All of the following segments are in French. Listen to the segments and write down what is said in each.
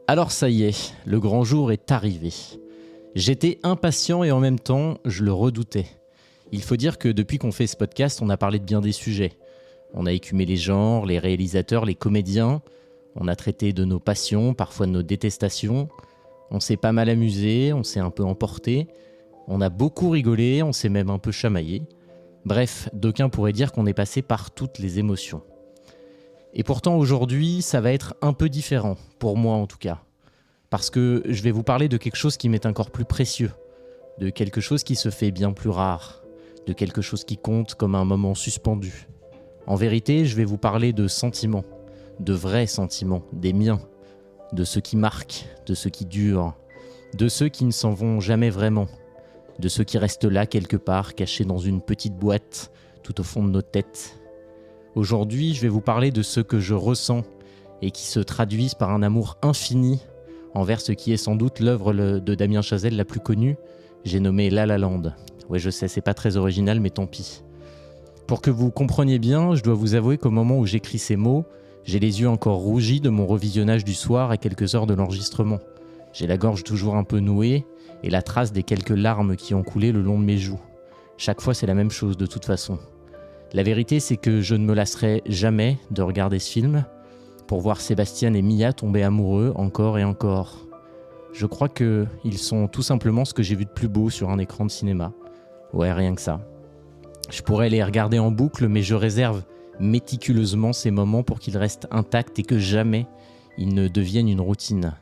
Alors ça y est, le grand jour est arrivé. J'étais impatient et en même temps, je le redoutais. Il faut dire que depuis qu'on fait ce podcast, on a parlé de bien des sujets. On a écumé les genres, les réalisateurs, les comédiens. On a traité de nos passions, parfois de nos détestations. On s'est pas mal amusé, on s'est un peu emporté. On a beaucoup rigolé, on s'est même un peu chamaillé. Bref, d'aucuns pourraient dire qu'on est passé par toutes les émotions. Et pourtant aujourd'hui, ça va être un peu différent, pour moi en tout cas. Parce que je vais vous parler de quelque chose qui m'est encore plus précieux, de quelque chose qui se fait bien plus rare, de quelque chose qui compte comme un moment suspendu. En vérité, je vais vous parler de sentiments, de vrais sentiments, des miens, de ceux qui marquent, de ceux qui durent, de ceux qui ne s'en vont jamais vraiment, de ceux qui restent là quelque part, cachés dans une petite boîte, tout au fond de nos têtes. Aujourd'hui, je vais vous parler de ceux que je ressens et qui se traduisent par un amour infini envers ce qui est sans doute l'œuvre de Damien Chazelle la plus connue, j'ai nommé La La Land. Ouais, je sais, c'est pas très original, mais tant pis. Pour que vous compreniez bien, je dois vous avouer qu'au moment où j'écris ces mots, j'ai les yeux encore rougis de mon revisionnage du soir à quelques heures de l'enregistrement. J'ai la gorge toujours un peu nouée et la trace des quelques larmes qui ont coulé le long de mes joues. Chaque fois, c'est la même chose de toute façon. La vérité, c'est que je ne me lasserai jamais de regarder ce film pour voir Sébastien et Mia tomber amoureux encore et encore. Je crois qu'ils sont tout simplement ce que j'ai vu de plus beau sur un écran de cinéma. Ouais, rien que ça. Je pourrais les regarder en boucle, mais je réserve méticuleusement ces moments pour qu'ils restent intacts et que jamais ils ne deviennent une routine.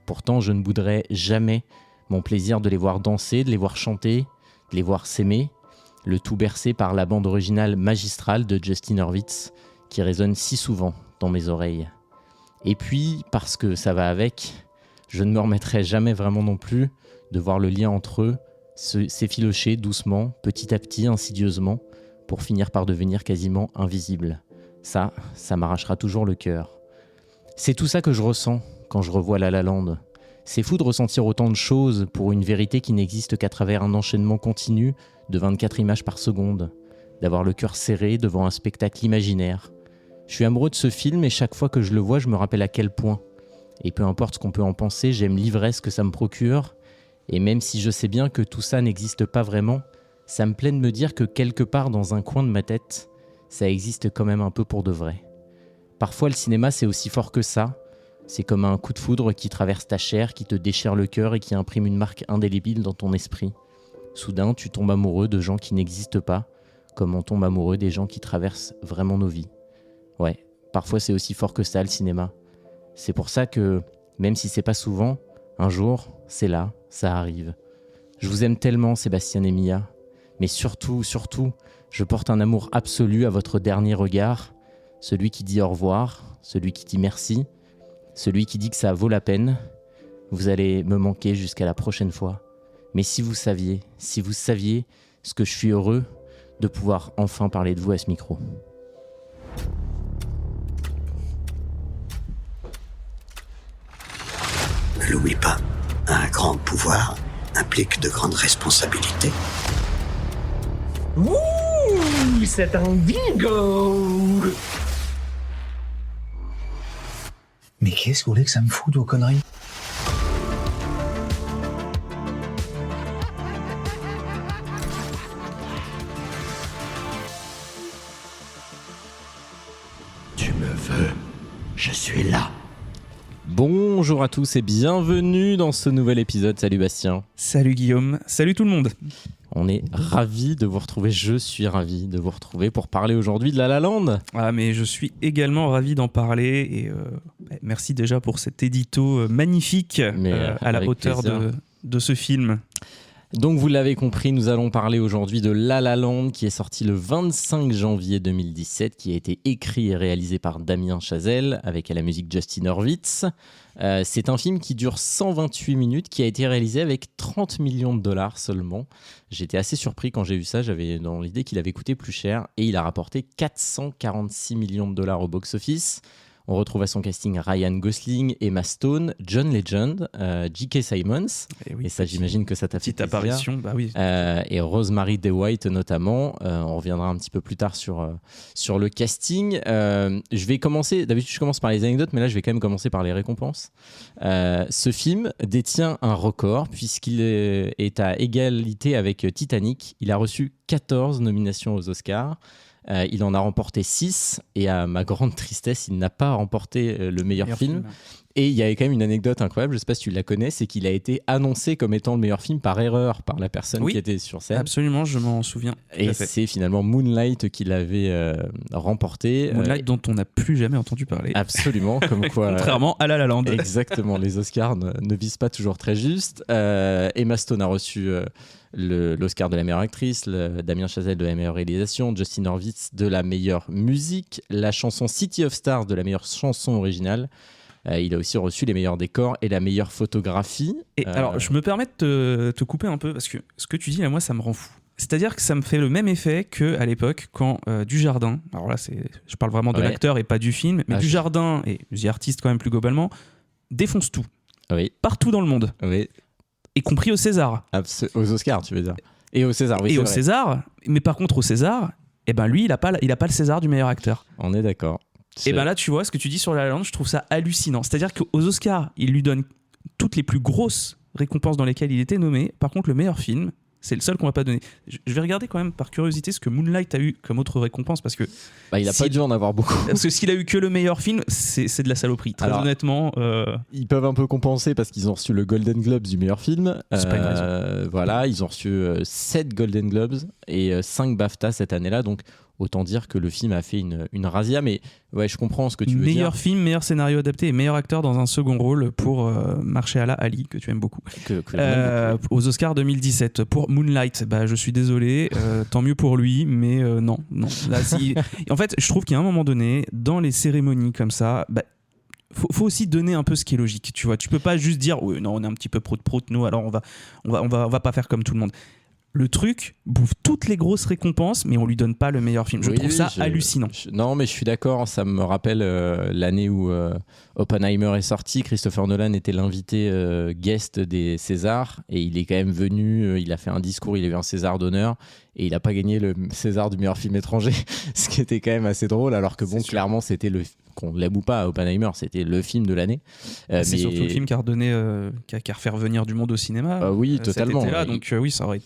Pourtant, je ne bouderai jamais mon plaisir de les voir danser, de les voir chanter, de les voir s'aimer, le tout bercé par la bande originale magistrale de Justin Hurwitz qui résonne si souvent dans mes oreilles. Et puis, parce que ça va avec, je ne me remettrai jamais vraiment non plus de voir le lien entre eux s'effilocher doucement, petit à petit, insidieusement, pour finir par devenir quasiment invisible. Ça m'arrachera toujours le cœur. C'est tout ça que je ressens quand je revois La La Land. C'est fou de ressentir autant de choses pour une vérité qui n'existe qu'à travers un enchaînement continu de 24 images par seconde, d'avoir le cœur serré devant un spectacle imaginaire. Je suis amoureux de ce film et chaque fois que je le vois, je me rappelle à quel point. Et peu importe ce qu'on peut en penser, j'aime l'ivresse que ça me procure. Et même si je sais bien que tout ça n'existe pas vraiment, ça me plaît de me dire que quelque part dans un coin de ma tête, ça existe quand même un peu pour de vrai. Parfois le cinéma c'est aussi fort que ça. C'est comme un coup de foudre qui traverse ta chair, qui te déchire le cœur et qui imprime une marque indélébile dans ton esprit. Soudain, tu tombes amoureux de gens qui n'existent pas, comme on tombe amoureux des gens qui traversent vraiment nos vies. Ouais, parfois c'est aussi fort que ça le cinéma. C'est pour ça que, même si c'est pas souvent, un jour, c'est là, ça arrive. Je vous aime tellement Sébastien et Mia, mais surtout, je porte un amour absolu à votre dernier regard, celui qui dit au revoir, celui qui dit merci, celui qui dit que ça vaut la peine. Vous allez me manquer jusqu'à la prochaine fois. Mais si vous saviez ce que je suis heureux de pouvoir enfin parler de vous à ce micro. Ne l'oublie pas, un grand pouvoir implique de grandes responsabilités. Ouh, c'est un bingo! Mais qu'est-ce que vous voulez que ça me foute vos conneries? Tu me veux, je suis là. Bonjour à tous et bienvenue dans ce nouvel épisode. Salut Bastien. Salut Guillaume, salut tout le monde. On est ravis de vous retrouver, je suis ravi de vous retrouver pour parler aujourd'hui de La La Land. Ah mais je suis également ravi d'en parler et merci déjà pour cet édito magnifique à la hauteur de ce film. Donc vous l'avez compris, nous allons parler aujourd'hui de La La Land qui est sorti le 25 janvier 2017, qui a été écrit et réalisé par Damien Chazelle avec à la musique Justin Hurwitz. C'est un film qui dure 128 minutes, qui a été réalisé avec 30 millions de dollars seulement. J'étais assez surpris quand j'ai vu ça, j'avais dans l'idée qu'il avait coûté plus cher et il a rapporté 446 millions de dollars au box-office. On retrouve à son casting Ryan Gosling, Emma Stone, John Legend, J.K. Simmons, et ça j'imagine que ça t'a fait petite apparition, bah oui. Et Rosemary DeWhite notamment. On reviendra un petit peu plus tard sur le casting. Je vais commencer, d'habitude je commence par les anecdotes, mais là je vais quand même commencer par les récompenses. Ce film détient un record puisqu'il est à égalité avec Titanic. Il a reçu 14 nominations aux Oscars. Il en a remporté 6 et à ma grande tristesse, il n'a pas remporté le meilleur film. Et il y avait quand même une anecdote incroyable, je ne sais pas si tu la connais, c'est qu'il a été annoncé comme étant le meilleur film par erreur par la personne qui était sur scène. Absolument, je m'en souviens. Et c'est finalement Moonlight qui l'avait remporté. Moonlight dont on n'a plus jamais entendu parler. Absolument, comme quoi. Contrairement à La La Land. Exactement, les Oscars ne visent pas toujours très juste. Emma Stone a reçu l'Oscar de la meilleure actrice, Damien Chazelle de la meilleure réalisation, Justin Hurwitz de la meilleure musique, la chanson City of Stars de la meilleure chanson originale. Il a aussi reçu les meilleurs décors et la meilleure photographie. Et alors, je me permets de te couper un peu parce que ce que tu dis là, moi, ça me rend fou. C'est-à-dire que ça me fait le même effet qu'à l'époque quand Dujardin, alors là, je parle vraiment de l'acteur et pas du film, mais Dujardin et The Artist quand même plus globalement, défonce tout. Oui. Partout dans le monde. Oui. Y compris au César. Aux Oscars, tu veux dire. Et au César, oui. Et au César, mais par contre au César, eh ben lui, il a pas le César du meilleur acteur. On est d'accord. Et ben là, tu vois, ce que tu dis sur La La Land, je trouve ça hallucinant. C'est-à-dire qu'aux Oscars, il lui donne toutes les plus grosses récompenses dans lesquelles il était nommé. Par contre, le meilleur film, c'est le seul qu'on va pas donner. Je vais regarder quand même par curiosité ce que Moonlight a eu comme autre récompense parce que il a pas dû en avoir beaucoup. Parce que s'il a eu que le meilleur film, c'est de la saloperie. Très honnêtement. Ils peuvent un peu compenser parce qu'ils ont reçu le Golden Globes du meilleur film. C'est pas une raison. Voilà, ils ont reçu 7 Golden Globes et 5 BAFTA cette année-là. Donc autant dire que le film a fait une razzia, mais ouais, je comprends ce que tu veux dire. Meilleur film, meilleur scénario adapté et meilleur acteur dans un second rôle pour Mahershala Ali, que tu aimes beaucoup. Aux Oscars 2017. Pour Moonlight, je suis désolé, tant mieux pour lui, mais non. Là, en fait, je trouve qu'à un moment donné, dans les cérémonies comme ça, faut aussi donner un peu ce qui est logique, tu vois. Tu peux pas juste dire, oui, non, on est un petit peu prout-prout, nous, alors on va pas faire comme tout le monde. Le truc bouffe toutes les grosses récompenses, mais on lui donne pas le meilleur film. Je trouve ça hallucinant. Non, mais je suis d'accord. Ça me rappelle l'année où Oppenheimer est sorti. Christopher Nolan était l'invité guest des Césars et il est quand même venu. Il a fait un discours. Il a eu un César d'honneur et il n'a pas gagné le César du meilleur film étranger, ce qui était quand même assez drôle. Alors que clairement, c'était qu'on l'aime ou pas, Oppenheimer, c'était le film de l'année. C'est surtout le film qui a refait revenir du monde au cinéma. Oui, totalement. Cet été-là, donc oui, ça aurait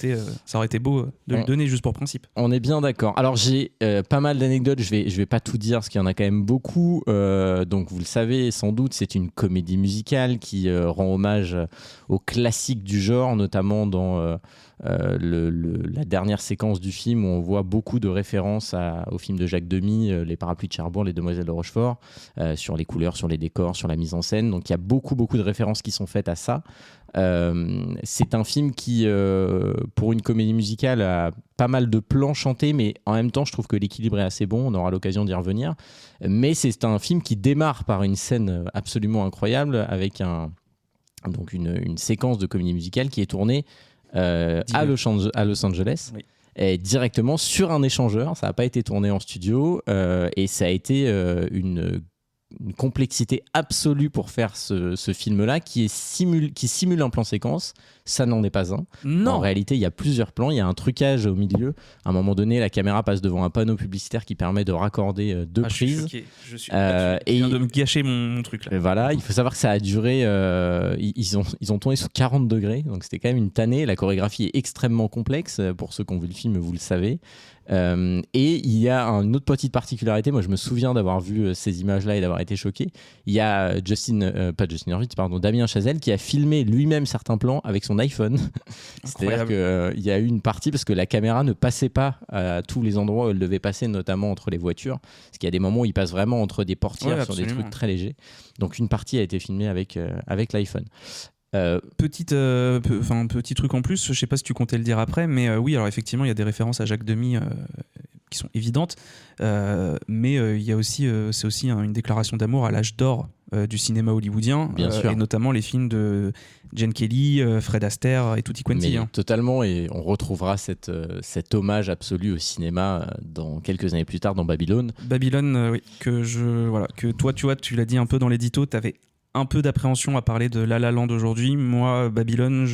été beau de lui donner juste pour principe. On est bien d'accord. Alors j'ai pas mal d'anecdotes, je vais pas tout dire parce qu'il y en a quand même beaucoup. Donc vous le savez sans doute, c'est une comédie musicale qui rend hommage aux classiques du genre, notamment dans la dernière séquence du film où on voit beaucoup de références au film de Jacques Demy, Les Parapluies de Cherbourg, Les Demoiselles de Rochefort, sur les couleurs, sur les décors, sur la mise en scène. Donc il y a beaucoup de références qui sont faites à ça. C'est un film qui, pour une comédie musicale, a pas mal de plans chantés, mais en même temps, je trouve que l'équilibre est assez bon. On aura l'occasion d'y revenir. Mais c'est un film qui démarre par une scène absolument incroyable avec une séquence de comédie musicale qui est tournée à Los Angeles. Oui. Et directement sur un échangeur. Ça n'a pas été tourné en studio et ça a été une complexité absolue pour faire ce film-là qui simule un plan séquence. Ça n'en est pas un. Non. En réalité, il y a plusieurs plans. Il y a un trucage au milieu. À un moment donné, la caméra passe devant un panneau publicitaire qui permet de raccorder deux prises. Je suis choqué. Tu viens de me gâcher mon truc là. Voilà, il faut savoir que ça a duré. Ils ont tourné sous 40 degrés, donc c'était quand même une tannée. La chorégraphie est extrêmement complexe. Pour ceux qui ont vu le film, vous le savez. Et il y a une autre petite particularité. Moi, je me souviens d'avoir vu ces images-là et d'avoir été choqué. Il y a Damien Chazelle qui a filmé lui-même certains plans avec son iPhone. C'est-à-dire qu'il y a eu une partie parce que la caméra ne passait pas à tous les endroits où elle devait passer, notamment entre les voitures. Parce qu'il y a des moments où il passe vraiment entre des portières sur des trucs très légers. Donc une partie a été filmée avec l'iPhone. Petit truc en plus, je sais pas si tu comptais le dire après, mais oui, alors effectivement il y a des références à Jacques Demy qui sont évidentes, mais il y a aussi c'est aussi une déclaration d'amour à l'âge d'or du cinéma hollywoodien, Bien sûr. et notamment les films de Gene Kelly, Fred Astaire et tutti quanti. Mais totalement, et on retrouvera cet hommage absolu au cinéma dans quelques années plus tard dans Babylone. Babylone, oui, que toi, tu vois, tu l'as dit un peu dans l'édito, tu avais un peu d'appréhension à parler de La La Land aujourd'hui. Moi, Babylone,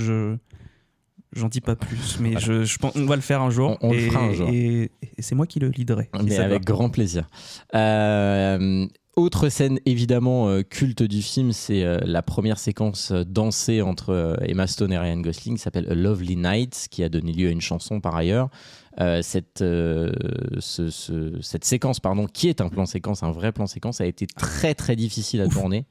j'en dis pas plus, mais voilà. je pense on va le faire un jour. On le fera un jour. Et c'est moi qui le leaderai. Mais avec grand plaisir. Autre scène évidemment culte du film, c'est la première séquence dansée entre Emma Stone et Ryan Gosling, qui s'appelle A Lovely Night, qui a donné lieu à une chanson par ailleurs. Cette séquence, qui est un plan séquence, un vrai plan séquence, a été très très difficile à tourner.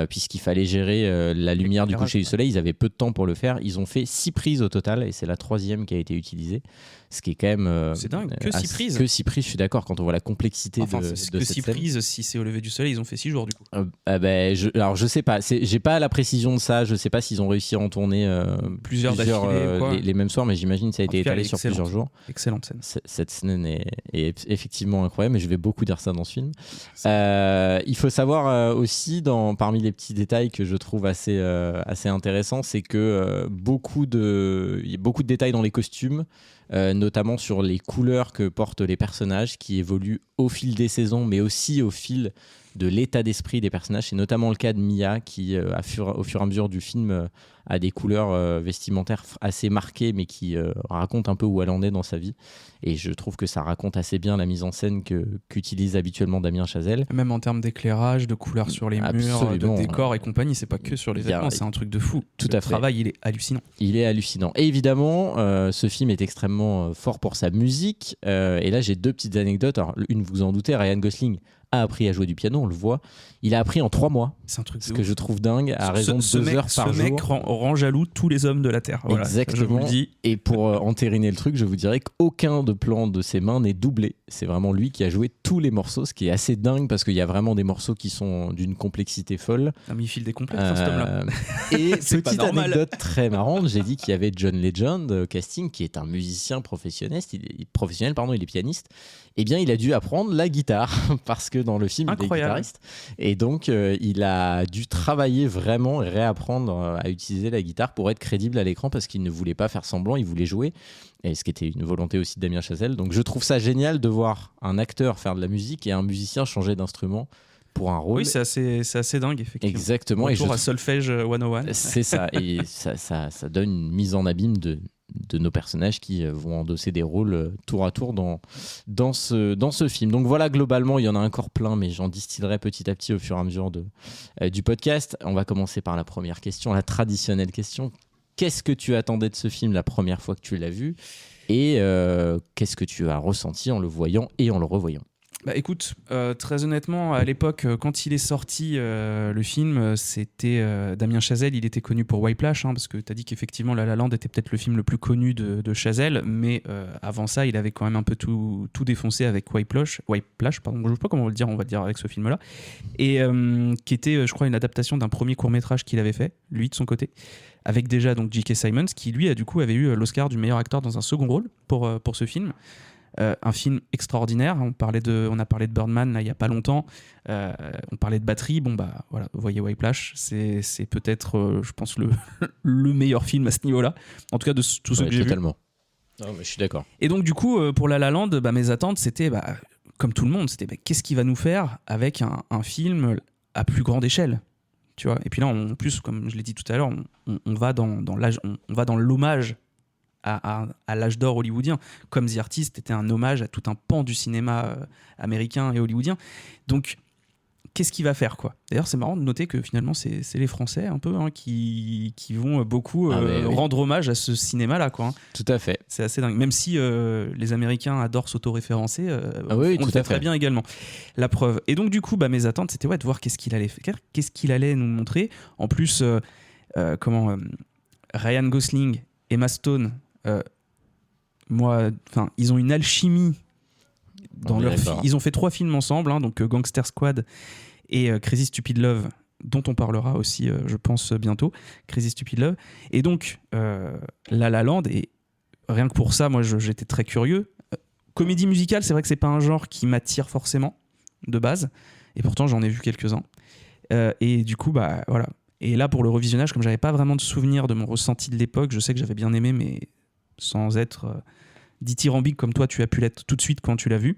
Puisqu'il fallait gérer la lumière du coucher du soleil. Ils avaient peu de temps pour le faire. Ils ont fait 6 prises au total et c'est la 3e qui a été utilisée. Ce qui est quand même. C'est dingue, que 6 prises. Que 6 prises, je suis d'accord, quand on voit la complexité de que 6 prises, si c'est au lever du soleil, ils ont fait 6 jours du coup. Alors je sais pas, j'ai pas la précision de ça. Je sais pas s'ils ont réussi à en tourner plusieurs d'affilée, les mêmes soirs, mais j'imagine que ça a été étalé sur plusieurs jours. Excellente scène. Cette scène est effectivement incroyable, mais je vais beaucoup dire ça dans ce film. Il faut savoir aussi, parmi les petits détails que je trouve assez intéressants, c'est que il y a beaucoup de détails dans les costumes, notamment sur les couleurs que portent les personnages qui évoluent au fil des saisons, mais aussi au fil de l'état d'esprit des personnages. C'est notamment le cas de Mia qui, au fur et à mesure du film, a des couleurs vestimentaires assez marquées, mais qui racontent un peu où elle en est dans sa vie. Et je trouve que ça raconte assez bien la mise en scène qu'utilise habituellement Damien Chazelle. Même en termes d'éclairage, de couleurs sur les murs, de décors et compagnie, c'est pas que sur les vêtements, c'est un truc de fou. Tout à fait. Le travail, il est hallucinant. Il est hallucinant. Et évidemment, ce film est extrêmement fort pour sa musique. Et là, j'ai 2 petites anecdotes. Alors, une, vous en doutez, Ryan Gosling a appris à jouer du piano, on le voit. Il a appris en 3 mois. C'est un truc ce que je trouve dingue, à raison de 2 heures par jour. Ce mec rend jaloux tous les hommes de la Terre. Voilà, exactement. Je vous le dis. Et pour entériner le truc, je vous dirais qu'aucun de plans de ses mains n'est doublé. C'est vraiment lui qui a joué tous les morceaux, ce qui est assez dingue parce qu'il y a vraiment des morceaux qui sont d'une complexité folle. Mais il file des complexes, cet homme-là. Et petite anecdote très marrante, j'ai dit qu'il y avait John Legend au casting, qui est un musicien professionnel, il est pianiste. Eh bien, il a dû apprendre la guitare parce que dans le film, il est guitariste. Et donc, il a dû travailler vraiment et réapprendre à utiliser la guitare pour être crédible à l'écran parce qu'il ne voulait pas faire semblant, il voulait jouer. Et ce qui était une volonté aussi de Damien Chazelle. Donc, je trouve ça génial de voir un acteur faire de la musique et un musicien changer d'instrument pour un rôle. Oui, c'est assez dingue, effectivement. Exactement. Retour à Solfège 101. C'est ça. Et ça donne une mise en abîme de nos personnages qui vont endosser des rôles tour à tour dans ce film. Donc voilà, globalement, il y en a encore plein, mais j'en distillerai petit à petit au fur et à mesure du podcast. On va commencer par la première question, la traditionnelle question. Qu'est-ce que tu attendais de ce film la première fois que tu l'as vu ? Et qu'est-ce que tu as ressenti en le voyant et en le revoyant ? Bah écoute, très honnêtement, à l'époque, quand il est sorti, le film, c'était Damien Chazelle, il était connu pour Whiplash, parce que tu as dit qu'effectivement La La Land était peut-être le film le plus connu de Chazelle, mais avant ça, il avait quand même un peu tout défoncé avec Whiplash, pardon, je ne sais pas comment on va le dire avec ce film-là, et qui était, je crois, une adaptation d'un premier court-métrage qu'il avait fait, lui, de son côté, avec déjà donc J.K. Simmons, qui lui, du coup, avait eu l'Oscar du meilleur acteur dans un second rôle pour ce film. Un film extraordinaire. On a parlé de Birdman là, il n'y a pas longtemps. On parlait de batterie. Bon, bah voilà, vous voyez Whiplash, c'est peut-être, je pense, le meilleur film à ce niveau-là. En tout cas, de tous ceux que j'ai vus. Totalement. Non, mais je suis d'accord. Et donc, du coup, pour La La Land, mes attentes, c'était, comme tout le monde, c'était qu'est-ce qu'il va nous faire avec un film à plus grande échelle, tu vois. Et puis là, en plus, comme je l'ai dit tout à l'heure, on va dans l'hommage à l'âge d'or hollywoodien, comme The Artist était un hommage à tout un pan du cinéma américain et hollywoodien. Donc, qu'est-ce qu'il va faire, quoi ? D'ailleurs, c'est marrant de noter que finalement, c'est les Français un peu qui vont beaucoup rendre hommage à ce cinéma-là, quoi. Tout à fait. C'est assez dingue. Même si les Américains adorent s'auto-référencer, on le fait très bien également. La preuve. Et donc, du coup, mes attentes, c'était de voir qu'est-ce qu'il allait faire, qu'est-ce qu'il allait nous montrer. En plus, Ryan Gosling, Emma Stone, ils ont une alchimie dans leur film. Ils ont fait 3 films ensemble, donc Gangster Squad et Crazy Stupid Love, dont on parlera aussi, je pense, bientôt. Crazy Stupid Love. Et donc, La La Land, et rien que pour ça, moi, j'étais très curieux. Comédie musicale, c'est vrai que c'est pas un genre qui m'attire forcément, de base, et pourtant, j'en ai vu quelques-uns. Et du coup, bah voilà. Et là, pour le revisionnage, comme j'avais pas vraiment de souvenir de mon ressenti de l'époque, je sais que j'avais bien aimé, mais sans être dithyrambique comme toi, tu as pu l'être tout de suite quand tu l'as vu.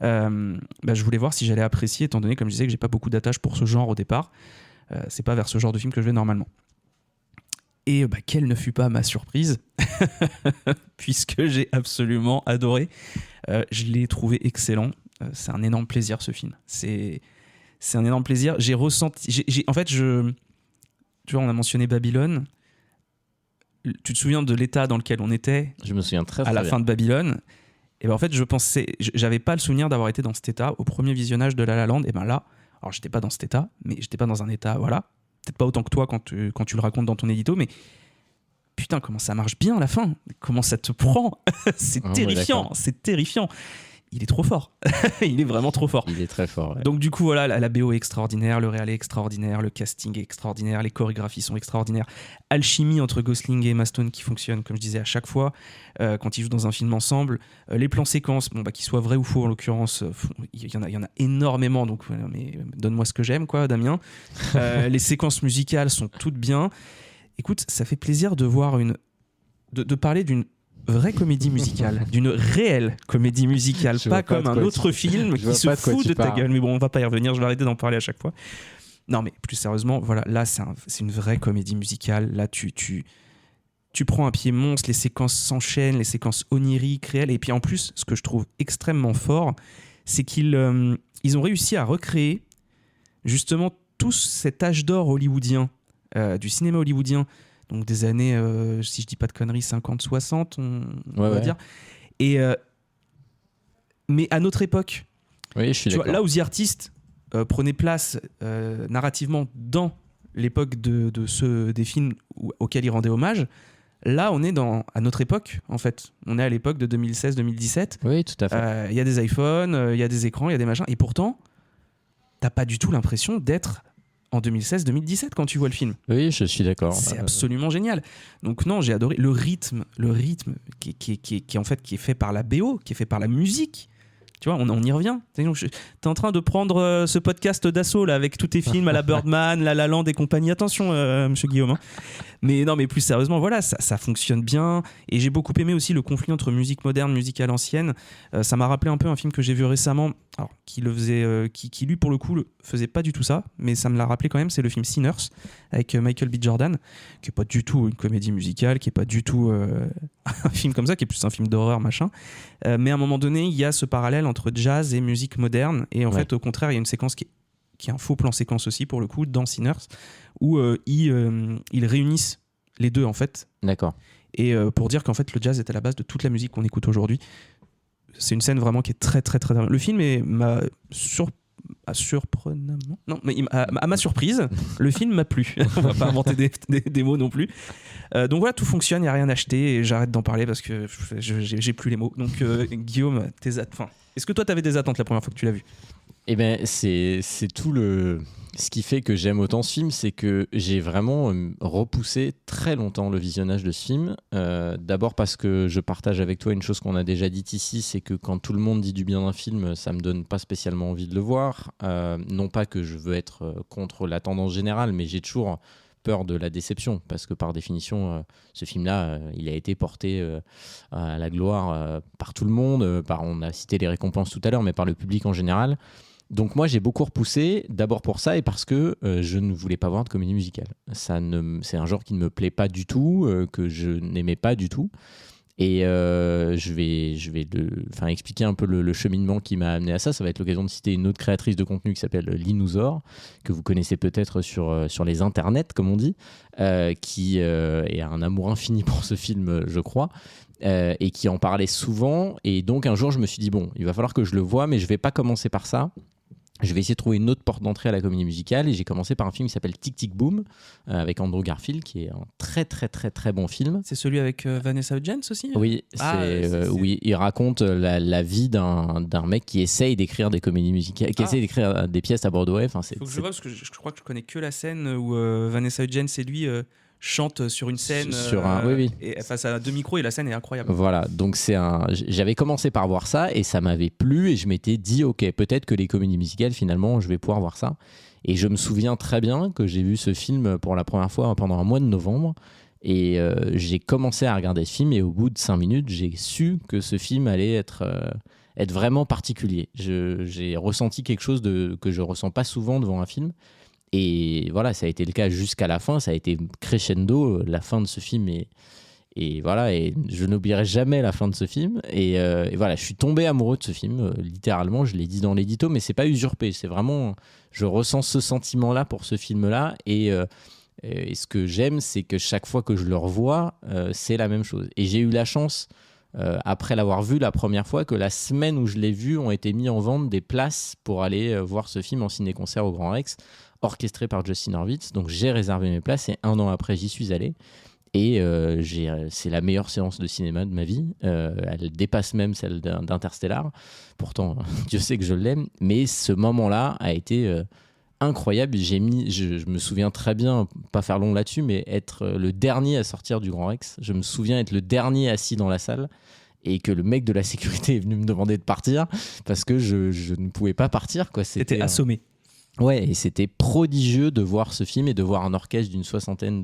Je voulais voir si j'allais apprécier, étant donné, comme je disais, que j'ai pas beaucoup d'attache pour ce genre au départ. C'est pas vers ce genre de film que je vais normalement. Et quelle ne fut pas ma surprise, puisque j'ai absolument adoré. Je l'ai trouvé excellent. C'est un énorme plaisir, ce film. C'est un énorme plaisir. J'ai ressenti... En fait, tu vois, on a mentionné Babylone. Tu te souviens de l'état dans lequel on était? Je me souviens très à la bien. fin de Babylone. Et en fait, j'avais pas le souvenir d'avoir été dans cet état au premier visionnage de La La Land. Et là, alors j'étais pas dans cet état, mais j'étais pas dans un état, voilà. Peut-être pas autant que toi quand tu le racontes dans ton édito, mais putain, comment ça marche bien à la fin, comment ça te prend. C'est terrifiant, c'est terrifiant. Il est trop fort. Il est vraiment trop fort. Il est très fort. Ouais. Donc du coup, voilà, la BO est extraordinaire, le réal est extraordinaire, le casting est extraordinaire, les chorégraphies sont extraordinaires. Alchimie entre Gosling et Emma Stone qui fonctionne, comme je disais, à chaque fois quand ils jouent dans un film ensemble. Les plans séquences, qu'ils soient vrais ou faux en l'occurrence, il y en a énormément. Donc, mais donne-moi ce que j'aime, quoi, Damien. Les séquences musicales sont toutes bien. Écoute, ça fait plaisir de voir de parler d'une vraie comédie musicale, d'une réelle comédie musicale, pas comme un autre film qui se fout de ta gueule. Mais bon, on va pas y revenir, je vais arrêter d'en parler à chaque fois. Non, mais plus sérieusement, voilà, là, c'est une vraie comédie musicale. Là, tu prends un pied monstre, les séquences s'enchaînent, les séquences oniriques, réelles. Et puis en plus, ce que je trouve extrêmement fort, c'est qu'ils ont réussi à recréer justement tout cet âge d'or hollywoodien, du cinéma hollywoodien, donc des années, si je dis pas de conneries, 50-60, on va dire. Et, mais à notre époque, oui, je suis d'accord. Vois, là où The Artist prenait place narrativement dans l'époque des films auxquels il rendait hommage, là on est à notre époque en fait. On est à l'époque de 2016-2017. Oui, tout à fait. Il y a des iPhones, il y a des écrans, il y a des machins. Et pourtant, t'as pas du tout l'impression d'être en 2016-2017 quand tu vois le film. Oui, je suis d'accord. C'est absolument génial. Donc non, j'ai adoré le rythme qui est fait par la BO, qui est fait par la musique. Tu vois, on y revient. T'es en train de prendre ce podcast d'assaut là, avec tous tes films à la Birdman, La La Land et compagnie. Attention, monsieur Guillaume. Hein. Mais non, mais plus sérieusement, voilà, ça fonctionne bien. Et j'ai beaucoup aimé aussi le conflit entre musique moderne, musique à l'ancienne. Ça m'a rappelé un peu un film que j'ai vu récemment, alors, qui le faisait, qui lui pour le coup faisait pas du tout ça, mais ça me l'a rappelé quand même. C'est le film Sinners avec Michael B. Jordan, qui est pas du tout une comédie musicale, qui est pas du tout un film comme ça, qui est plus un film d'horreur machin. Mais à un moment donné, il y a ce parallèle entre jazz et musique moderne. Et en fait, au contraire, il y a une séquence qui est un faux plan séquence aussi pour le coup dans Sinners, où ils réunissent les deux en fait. D'accord. Et pour dire qu'en fait le jazz est à la base de toute la musique qu'on écoute aujourd'hui. C'est une scène vraiment qui est très très très... Le film m'a surprenamment... Non, mais à ma surprise, le film m'a plu. On va pas inventer des mots non plus. Donc voilà, tout fonctionne, il n'y a rien à acheter et j'arrête d'en parler parce que j'ai plus les mots. Donc Guillaume, est-ce que toi tu avais des attentes la première fois que tu l'as vu? Eh ben, c'est tout ce qui fait que j'aime autant ce film, c'est que j'ai vraiment repoussé très longtemps le visionnage de ce film. D'abord parce que je partage avec toi une chose qu'on a déjà dite ici, c'est que quand tout le monde dit du bien d'un film, ça me donne pas spécialement envie de le voir. Non pas que je veux être contre la tendance générale, mais j'ai toujours peur de la déception, parce que par définition, ce film-là, il a été porté à la gloire par tout le monde, on a cité les récompenses tout à l'heure, mais par le public en général. Donc moi j'ai beaucoup repoussé, d'abord pour ça et parce que je ne voulais pas voir de comédie musicale. C'est un genre qui ne me plaît pas du tout, que je n'aimais pas du tout. Et je vais expliquer un peu le cheminement qui m'a amené à ça. Ça va être l'occasion de citer une autre créatrice de contenu qui s'appelle Linousor, que vous connaissez peut-être sur les internets, comme on dit, qui a un amour infini pour ce film, je crois. Et qui en parlait souvent. Et donc un jour je me suis dit bon, il va falloir que je le voie, mais je vais pas commencer par ça. Je vais essayer de trouver une autre porte d'entrée à la comédie musicale et j'ai commencé par un film qui s'appelle Tic Tic Boom avec Andrew Garfield, qui est un très très très très bon film. C'est celui avec Vanessa Hudgens aussi? Oui, oui, il raconte la vie d'un mec qui essaye d'écrire des comédies musicales, qui essaye d'écrire des pièces à Broadway. Faut que je vois parce que je crois que je connais que la scène où Vanessa Hudgens et lui chante sur une scène et face à 2 micros et la scène est incroyable. Voilà, donc j'avais commencé par voir ça et ça m'avait plu et je m'étais dit ok, peut-être que les comédies musicales finalement je vais pouvoir voir ça. Et je me souviens très bien que j'ai vu ce film pour la première fois pendant un mois de novembre et j'ai commencé à regarder ce film et au bout de 5 minutes j'ai su que ce film allait être vraiment particulier. J'ai ressenti quelque chose que je ressens pas souvent devant un film. Et voilà, ça a été le cas jusqu'à la fin, ça a été crescendo, la fin de ce film et voilà, et je n'oublierai jamais la fin de ce film et voilà, je suis tombé amoureux de ce film, littéralement, je l'ai dit dans l'édito, mais c'est pas usurpé, c'est vraiment, je ressens ce sentiment-là pour ce film-là et ce que j'aime, c'est que chaque fois que je le revois, c'est la même chose. Et j'ai eu la chance, après l'avoir vu la première fois, que la semaine où je l'ai vu, ont été mis en vente des places pour aller voir ce film en ciné-concert au Grand Rex, orchestré par Justin Hurwitz. Donc j'ai réservé mes places et 1 an après j'y suis allé et c'est la meilleure séance de cinéma de ma vie. Elle dépasse même celle d'Interstellar, pourtant Dieu sait que je l'aime, mais ce moment-là a été incroyable. Je me souviens très bien, pas faire long là-dessus, mais être le dernier à sortir du Grand Rex. Je me souviens être le dernier assis dans la salle et que le mec de la sécurité est venu me demander de partir parce que je ne pouvais pas partir, quoi. C'était assommé. Ouais, et c'était prodigieux de voir ce film et de voir un orchestre d'une 60aine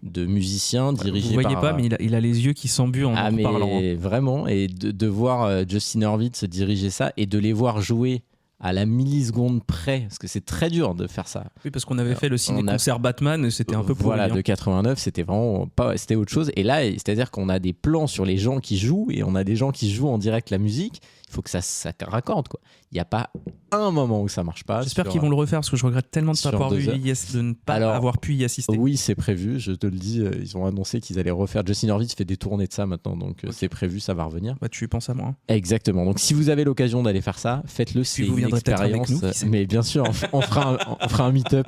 de musiciens dirigés par... Vous voyez pas, mais il a les yeux qui s'embuent en parlant. Vraiment, et de voir Justin Hurwitz diriger ça et de les voir jouer à la milliseconde près, parce que c'est très dur de faire ça. Oui, parce qu'on avait fait le ciné-concert Batman, et c'était un peu pourri. Voilà, de 89, c'était vraiment pas, c'était autre chose. Et là, c'est-à-dire qu'on a des plans sur les gens qui jouent, et on a des gens qui jouent en direct la musique. Il faut que ça raccorde, quoi. Il n'y a pas un moment où ça marche pas. J'espère qu'ils vont le refaire, parce que je regrette tellement de ne pas avoir pu y assister. Oui, c'est prévu, je te le dis. Ils ont annoncé qu'ils allaient refaire. Justin Hurwitz fait des tournées de ça maintenant, donc c'est prévu, ça va revenir. Bah, tu y penses à moi. Exactement. Donc si vous avez l'occasion d'aller faire ça, faites-le. C'est une expérience. Mais bien sûr, on fera un meet-up.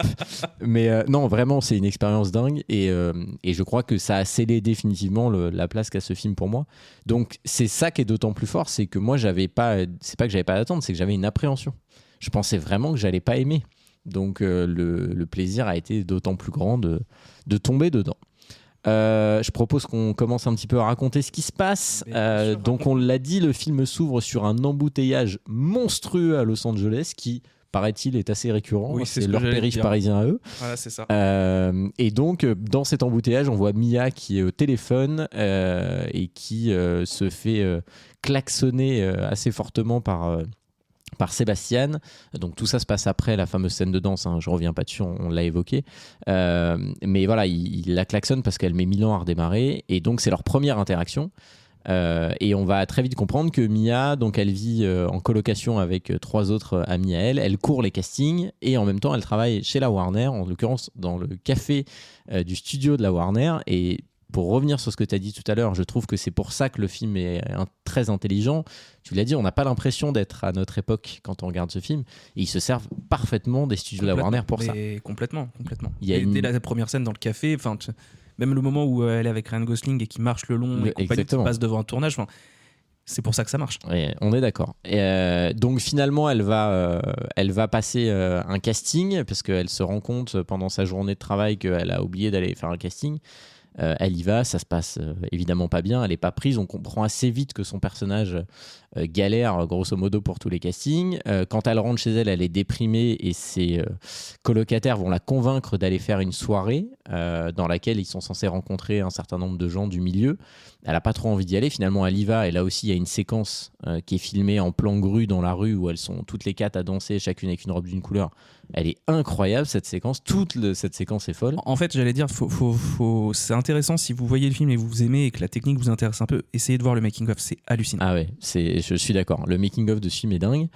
Mais non, vraiment, c'est une expérience dingue. Et je crois que ça a scellé définitivement la place qu'a ce film pour moi. Donc c'est ça qui est d'autant plus fort, c'est que moi, c'est pas que j'avais pas d'attente, c'est que j'avais une appréhension. Je pensais vraiment que j'allais pas aimer. Donc le plaisir a été d'autant plus grand de tomber dedans. Je propose qu'on commence un petit peu à raconter ce qui se passe. Donc on l'a dit, le film s'ouvre sur un embouteillage monstrueux à Los Angeles qui, paraît-il, est assez récurrent. Oui, c'est leur périph' parisien à eux. Voilà, c'est ça. Et donc dans cet embouteillage, on voit Mia qui est au téléphone et qui se fait klaxonner assez fortement par Sébastien. Donc tout ça se passe après la fameuse scène de danse, hein. Je reviens pas dessus, on l'a évoqué, mais voilà, il la klaxonne parce qu'elle met 1000 ans à redémarrer et donc c'est leur première interaction. Et on va très vite comprendre que Mia, donc elle vit en colocation avec 3 autres amis à elle court les castings et en même temps elle travaille chez la Warner, en l'occurrence dans le café du studio de la Warner. Et pour revenir sur ce que tu as dit tout à l'heure, je trouve que c'est pour ça que le film est très intelligent. Tu l'as dit, on n'a pas l'impression d'être à notre époque quand on regarde ce film. Et ils se servent parfaitement des studios de la Warner pour ça. Complètement. Il y a été la première scène dans le café, enfin, même le moment où elle est avec Ryan Gosling et qui marche le long et compagnie, qui passe devant un tournage, c'est pour ça que ça marche. Ouais, on est d'accord. Donc finalement, elle va passer un casting parce qu'elle se rend compte pendant sa journée de travail qu'elle a oublié d'aller faire un casting. Elle y va, ça se passe évidemment pas bien, elle n'est pas prise, on comprend assez vite que son personnage galère grosso modo pour tous les castings. Quand elle rentre chez elle, elle est déprimée et ses colocataires vont la convaincre d'aller faire une soirée dans laquelle ils sont censés rencontrer un certain nombre de gens du milieu. Elle n'a pas trop envie d'y aller, finalement elle y va, et là aussi il y a une séquence qui est filmée en plan grue dans la rue où elles sont toutes les 4 à danser, chacune avec une robe d'une couleur. Elle est incroyable cette séquence, cette séquence est folle. En fait, j'allais dire, c'est intéressant si vous voyez le film et vous aimez et que la technique vous intéresse un peu, essayez de voir le making-of, c'est hallucinant. Ah ouais, je suis d'accord, le making-of de ce film est dingue.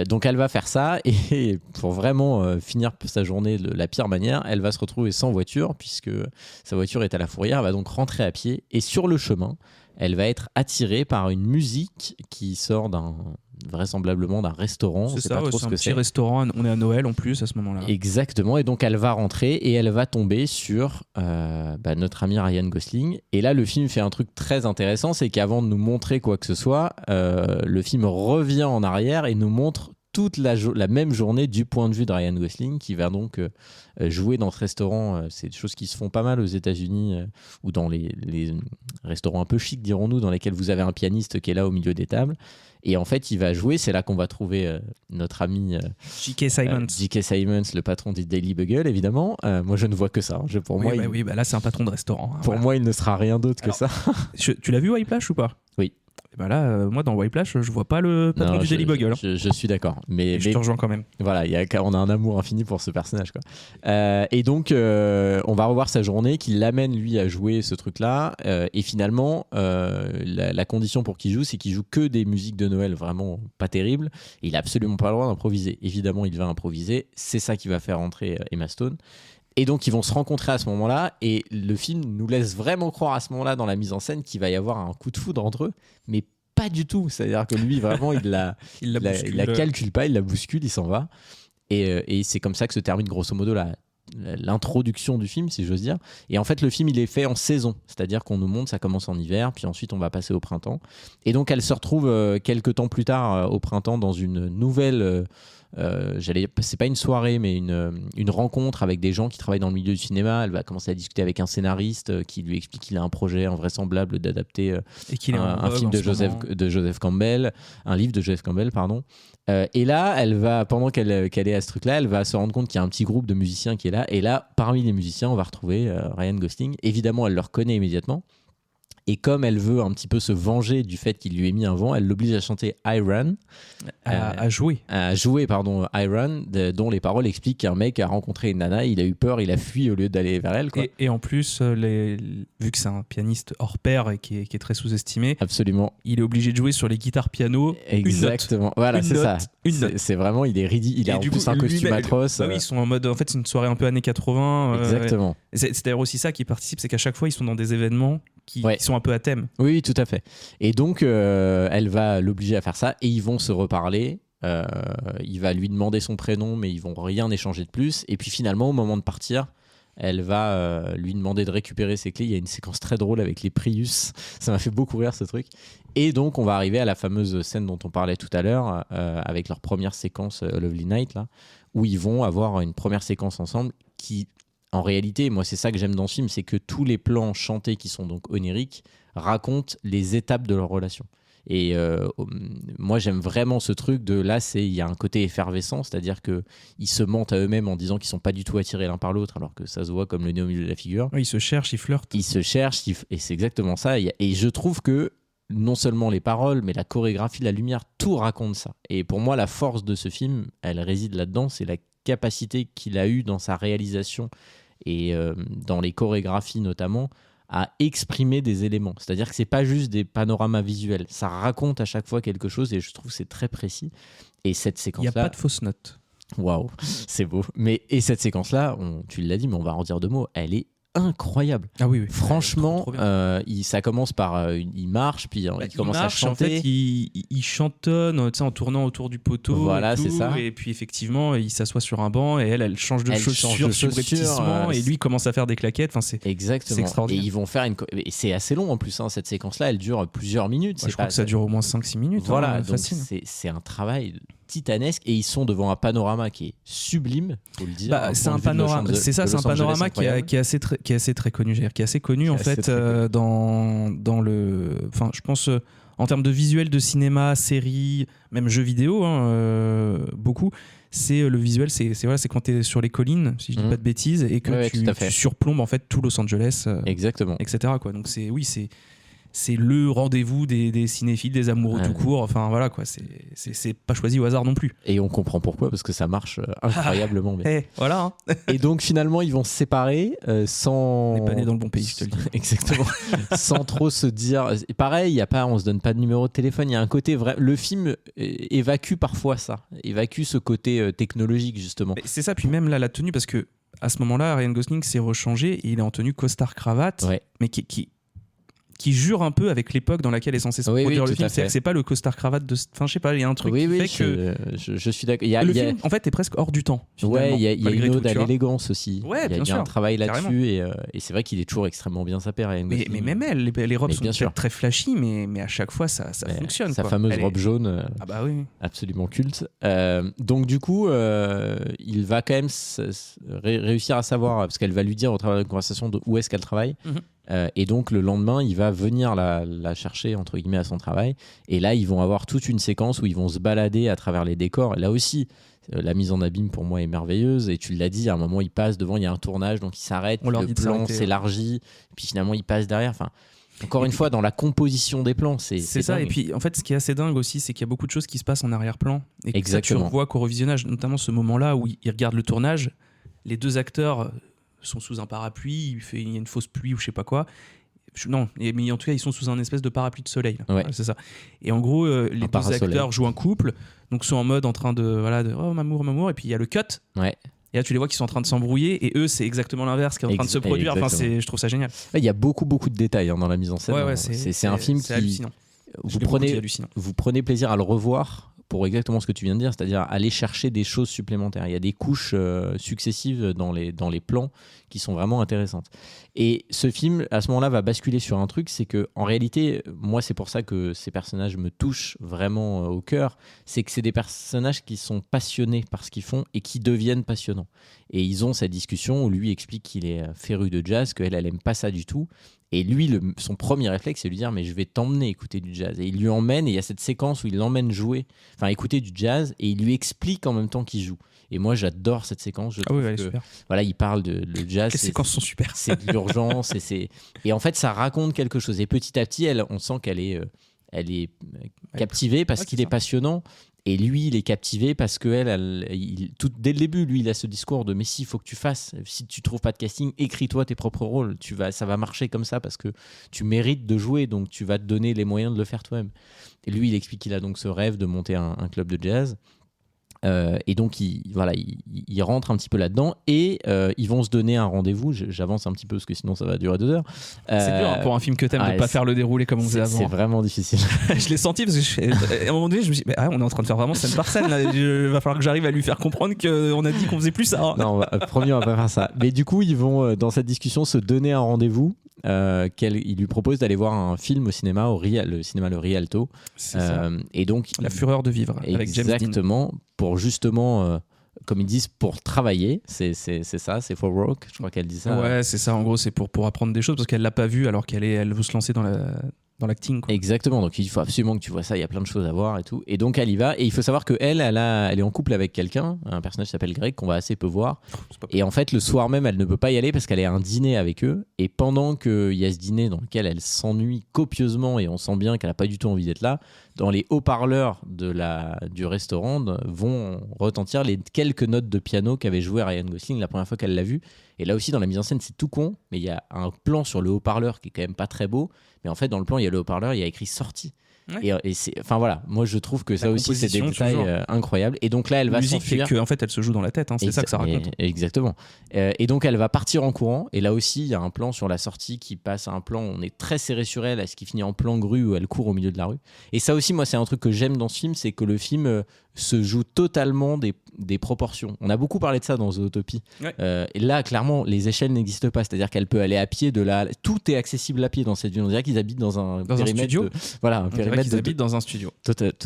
Donc elle va faire ça et pour vraiment finir sa journée de la pire manière, elle va se retrouver sans voiture puisque sa voiture est à la fourrière. Elle va donc rentrer à pied et sur le chemin, elle va être attirée par une musique qui sort vraisemblablement d'un restaurant. C'est ça, c'est un petit restaurant, on est à Noël en plus à ce moment-là. Exactement, et donc elle va rentrer et elle va tomber sur notre ami Ryan Gosling. Et là, le film fait un truc très intéressant, c'est qu'avant de nous montrer quoi que ce soit, le film revient en arrière et nous montre toute la même journée du point de vue de Ryan Gosling, qui va donc jouer dans ce restaurant. C'est des choses qui se font pas mal aux États-Unis ou dans les restaurants un peu chics, dirons-nous, dans lesquels vous avez un pianiste qui est là au milieu des tables. Et en fait, il va jouer. C'est là qu'on va trouver notre ami J.K. Simmons. J.K. Simmons, le patron du Daily Bugle, évidemment. Moi, je ne vois que ça. Là, c'est un patron de restaurant. Pour moi, il ne sera rien d'autre que ça. Tu l'as vu Whiplash ou pas ? Oui. Et ben là, moi dans Whiplash, je vois pas le patron du Daily Bugle. Je suis d'accord, mais je te rejoins quand même. Voilà, on a un amour infini pour ce personnage, quoi. Et donc, on va revoir sa journée, qui l'amène lui à jouer ce truc-là. Et finalement, la condition pour qu'il joue, c'est qu'il joue que des musiques de Noël vraiment pas terribles. Et il a absolument pas le droit d'improviser. Évidemment, il va improviser. C'est ça qui va faire entrer Emma Stone. Et donc, ils vont se rencontrer à ce moment-là, et le film nous laisse vraiment croire à ce moment-là, dans la mise en scène, qu'il va y avoir un coup de foudre entre eux, mais pas du tout. C'est-à-dire que lui, vraiment, il la calcule pas, il la bouscule, il s'en va. Et c'est comme ça que se termine, grosso modo, l'introduction du film, si j'ose dire. Et en fait, le film, il est fait en saison. C'est-à-dire qu'on nous montre, ça commence en hiver, puis ensuite, on va passer au printemps. Et donc, elle se retrouve quelques temps plus tard, au printemps, dans une nouvelle... c'est pas une soirée, mais une rencontre avec des gens qui travaillent dans le milieu du cinéma. Elle va commencer à discuter avec un scénariste qui lui explique qu'il a un projet invraisemblable d'adapter un film de Joseph Campbell, un livre de Joseph Campbell, pardon. Et là, pendant qu'elle est à ce truc-là, elle va se rendre compte qu'il y a un petit groupe de musiciens qui est là. Et là, parmi les musiciens, on va retrouver Ryan Gosling. Évidemment, elle le reconnaît immédiatement. Et comme elle veut un petit peu se venger du fait qu'il lui ait mis un vent, elle l'oblige à chanter I Run. À jouer, I Run, dont les paroles expliquent qu'un mec a rencontré une nana, il a eu peur, il a fui au lieu d'aller vers elle, quoi. Et en plus, vu que c'est un pianiste hors pair et qui est très sous-estimé, absolument, il est obligé de jouer sur les guitares piano. Exactement. Voilà, c'est ça. C'est vraiment, il est ridicule. Il a en plus un costume atroce. Oui, ils sont en mode, en fait, c'est une soirée un peu années 80. Exactement. C'est d'ailleurs aussi ça qui participe, c'est qu'à chaque fois, ils sont dans des événements qui sont un peu à thème. Oui, tout à fait. Et donc, elle va l'obliger à faire ça et ils vont se reparler. Il va lui demander son prénom, mais ils vont rien échanger de plus. Et puis finalement, au moment de partir, elle va lui demander de récupérer ses clés. Il y a une séquence très drôle avec les Prius. Ça m'a fait beaucoup rire, ce truc. Et donc, on va arriver à la fameuse scène dont on parlait tout à l'heure, avec leur première séquence Lovely Night, là, où ils vont avoir une première séquence ensemble qui... En réalité, moi, c'est ça que j'aime dans ce film, c'est que tous les plans chantés qui sont donc oniriques racontent les étapes de leur relation. Et moi, j'aime vraiment ce truc de là, il y a un côté effervescent, c'est-à-dire qu'ils se mentent à eux-mêmes en disant qu'ils ne sont pas du tout attirés l'un par l'autre, alors que ça se voit comme le nez au milieu de la figure. Oui, ils se cherchent, ils flirtent. Ils se cherchent, et c'est exactement ça. Et je trouve que non seulement les paroles, mais la chorégraphie, la lumière, tout raconte ça. Et pour moi, la force de ce film, elle réside là-dedans, c'est la capacité qu'il a eue dans sa réalisation et dans les chorégraphies notamment, à exprimer des éléments. C'est-à-dire que c'est pas juste des panoramas visuels, ça raconte à chaque fois quelque chose et je trouve que c'est très précis. Et cette séquence-là... Il n'y a pas de fausses notes. Waouh, c'est beau. Et cette séquence-là, tu l'as dit, mais on va en dire deux mots, elle est incroyable. Ah oui. Franchement, trop ça commence par il marche, puis il commence à chanter. En fait, il chantonne en tournant autour du poteau. Voilà, et tout, c'est ça. Et puis effectivement, il s'assoit sur un banc et elle change de chaussures subrepticement et lui commence à faire des claquettes. Enfin, c'est extraordinaire. Et ils vont faire et c'est assez long en plus. Cette séquence-là, elle dure plusieurs minutes. Je crois que ça dure au moins 5-6 minutes. Voilà, donc facile. C'est un travail titanesque et ils sont devant un panorama qui est sublime, faut le dire. C'est un panorama, c'est un panorama qui est assez très connu, qui est assez connu en fait dans le, enfin je pense en termes de visuel de cinéma, série, même jeux vidéo, beaucoup. C'est le visuel, c'est quand tu es sur les collines, si je dis pas de bêtises, et que tu surplombes en fait tout Los Angeles, exactement, etc. quoi. Donc c'est le rendez-vous des cinéphiles, des amoureux tout court. Enfin voilà quoi, c'est pas choisi au hasard non plus. Et on comprend pourquoi, parce que ça marche incroyablement bien. Voilà. Et donc finalement ils vont se séparer sans. On n'est pas né dans le bon pays, je te le dis. Exactement. Sans trop se dire. Pareil, on se donne pas de numéro de téléphone. Il y a un côté vrai. Le film évacue parfois ça, évacue ce côté technologique justement. Mais c'est ça. Puis même là la tenue, parce que à ce moment-là, Ryan Gosling s'est rechangé et il est en tenue costard cravate, mais qui qui jure un peu avec l'époque dans laquelle est censé se produire le film. C'est-à-dire que c'est pas le costard cravate de. Enfin, je sais pas, il y a un truc qui fait que. Je suis d'accord. Le film, en fait, est presque hors du temps. Ouais, il y a une ode à l'élégance aussi. Ouais, il y a un travail là-dessus et c'est vrai qu'il est toujours extrêmement bien sapé. Mais même elle, les robes sont très flashy, mais à chaque fois, ça fonctionne. Sa fameuse robe jaune, absolument culte. Donc, du coup, il va quand même réussir à savoir, parce qu'elle va lui dire au travers de la conversation où est-ce qu'elle travaille. Et donc le lendemain il va venir la chercher entre guillemets à son travail, et là ils vont avoir toute une séquence où ils vont se balader à travers les décors. Et là aussi la mise en abîme pour moi est merveilleuse, et tu l'as dit, à un moment il passe devant, il y a un tournage, donc il s'arrête, le plan s'élargit, puis finalement il passe derrière. Enfin, encore une fois, dans la composition des plans, c'est ça. dingue. Et puis en fait, ce qui est assez dingue aussi, c'est qu'il y a beaucoup de choses qui se passent en arrière-plan, et que ça, tu revois qu'au revisionnage, notamment ce moment-là où il regarde le tournage, les deux acteurs sont sous un parapluie, il y a une fausse pluie ou je sais pas quoi. Non, mais en tout cas, ils sont sous un espèce de parapluie de soleil. Ouais. C'est ça. Et en gros, les deux acteurs jouent un couple, donc sont en mode en train de oh m'amour, et puis il y a le cut. Ouais. Et là, tu les vois qui sont en train de s'embrouiller, et eux, c'est exactement l'inverse qui est en train de se produire. Enfin, je trouve ça génial. Il y a beaucoup de détails dans la mise en scène. Ouais, c'est un film qui hallucinant. Vous prenez plaisir à le revoir pour exactement ce que tu viens de dire, c'est-à-dire aller chercher des choses supplémentaires. Il y a des couches successives dans les plans qui sont vraiment intéressantes. Et ce film, à ce moment-là, va basculer sur un truc, c'est que en réalité, moi, c'est pour ça que ces personnages me touchent vraiment au cœur, c'est que c'est des personnages qui sont passionnés par ce qu'ils font et qui deviennent passionnants. Et ils ont cette discussion où lui explique qu'il est féru de jazz, qu'elle aime pas ça du tout. Et lui, son premier réflexe, c'est de lui dire « mais je vais t'emmener écouter du jazz ». Et il lui emmène, et il y a cette séquence où il l'emmène écouter du jazz, et il lui explique en même temps qu'il joue. Et moi, j'adore cette séquence. Super. Voilà, il parle de jazz. Les séquences sont super. C'est de l'urgence. Et en fait, ça raconte quelque chose. Et petit à petit, on sent qu'elle est captivée parce qu'il est passionnant. Et lui, il est captivé parce que dès le début, lui, il a ce discours de « mais si, il faut que tu fasses. Si tu trouves pas de casting, écris-toi tes propres rôles. Ça va marcher comme ça parce que tu mérites de jouer, donc tu vas te donner les moyens de le faire toi-même. » Et lui, il explique qu'il a donc ce rêve de monter un club de jazz. Et donc il rentre un petit peu là-dedans, et ils vont se donner un rendez-vous. J'avance un petit peu parce que sinon ça va durer 2 heures. C'est dur pour un film que t'aimes de pas faire le déroulé comme on faisait avant. C'est vraiment difficile. Je l'ai senti parce que à un moment donné je me suis dit on est en train de faire vraiment scène par scène là. Il va falloir que j'arrive à lui faire comprendre qu'on a dit qu'on faisait plus ça. Non, promis, on va pas faire ça. Mais du coup ils vont dans cette discussion se donner un rendez-vous. Il lui propose d'aller voir un film au cinéma, le cinéma Le Rialto. Et donc La fureur de vivre avec James Dean. Exactement, pour justement comme ils disent, pour travailler. C'est ça, c'est for work, je crois qu'elle dit ça. Ouais, c'est ça, en gros, c'est pour apprendre des choses parce qu'elle l'a pas vu alors elle veut se lancer dans l'acting, quoi. Exactement, donc il faut absolument que tu vois ça, il y a plein de choses à voir et tout. Et donc elle y va, et il faut savoir qu'elle est en couple avec quelqu'un, un personnage qui s'appelle Greg, qu'on va assez peu voir. Et en fait, le soir même, elle ne peut pas y aller parce qu'elle est à un dîner avec eux. Et pendant qu'il y a ce dîner dans lequel elle s'ennuie copieusement, et on sent bien qu'elle n'a pas du tout envie d'être là, dans les haut-parleurs du restaurant vont retentir les quelques notes de piano qu'avait joué Ryan Gosling la première fois qu'elle l'a vu. Et là aussi, dans la mise en scène, c'est tout con, mais il y a un plan sur le haut-parleur qui est quand même pas très beau. Mais en fait, dans le plan, il y a le haut-parleur, il y a écrit sortie. Ouais. Et enfin voilà, moi je trouve que ça aussi c'est des détails incroyables. Et donc là, elle va s'enfuir. En fait, elle se joue dans la tête, hein, c'est ça que ça raconte. Exactement. Et donc elle va partir en courant. Et là aussi, il y a un plan sur la sortie qui passe à un plan. On est très serré sur elle, à ce qui finit en plan grue où elle court au milieu de la rue. Et ça aussi, moi, c'est un truc que j'aime dans ce film, c'est que le film se joue totalement des proportions. On a beaucoup parlé de ça dans Zootopie. Ouais. Et là, clairement, les échelles n'existent pas. C'est-à-dire qu'elle peut aller à pied tout est accessible à pied dans cette ville. On dirait qu'ils habitent dans un studio. Voilà, un périmètre. Qu'ils habitent dans un studio.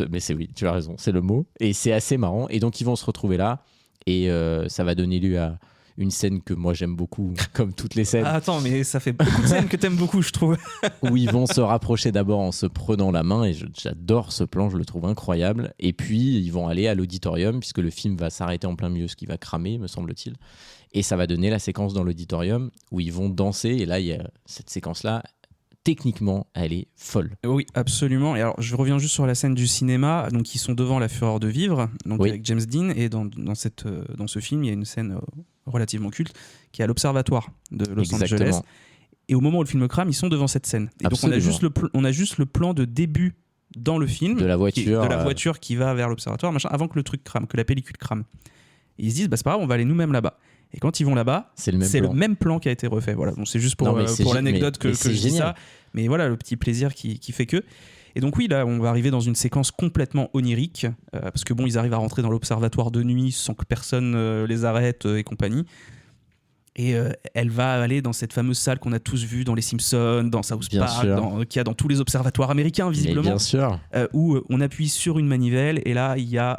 Mais oui, tu as raison, c'est le mot. Et c'est assez marrant. Et donc ils vont se retrouver là, et ça va donner lieu à une scène que moi j'aime beaucoup, comme toutes les scènes. Attends, mais ça fait beaucoup de scènes que t'aimes beaucoup, je trouve. Où ils vont se rapprocher d'abord en se prenant la main, et j'adore ce plan, je le trouve incroyable. Et puis ils vont aller à l'auditorium, puisque le film va s'arrêter en plein milieu, ce qui va cramer, me semble-t-il. Et ça va donner la séquence dans l'auditorium où ils vont danser. Et là, il y a cette séquence-là. Techniquement, elle est folle. Oui, absolument. Et alors, je reviens juste sur la scène du cinéma. Donc, ils sont devant La Fureur de vivre, donc avec James Dean. Et dans ce film, il y a une scène relativement culte qui est à l'Observatoire de Los Angeles. Et au moment où le film crame, ils sont devant cette scène. Et donc, on a juste le plan de début dans le film de la voiture qui va vers l'Observatoire, avant que le truc crame, que la pellicule crame. Et ils se disent, c'est pas grave, on va aller nous-mêmes là-bas. Et quand ils vont là-bas, c'est le même plan qui a été refait. Voilà. Donc c'est juste pour l'anecdote que je dis ça. Mais voilà, le petit plaisir qui fait que. Et donc oui, là, on va arriver dans une séquence complètement onirique, parce que bon, ils arrivent à rentrer dans l'observatoire de nuit sans que personne les arrête et compagnie. Et elle va aller dans cette fameuse salle qu'on a tous vue dans les Simpsons, dans South Park, qu'il y a dans tous les observatoires américains, visiblement. Mais bien sûr. Où on appuie sur une manivelle, et là, il y a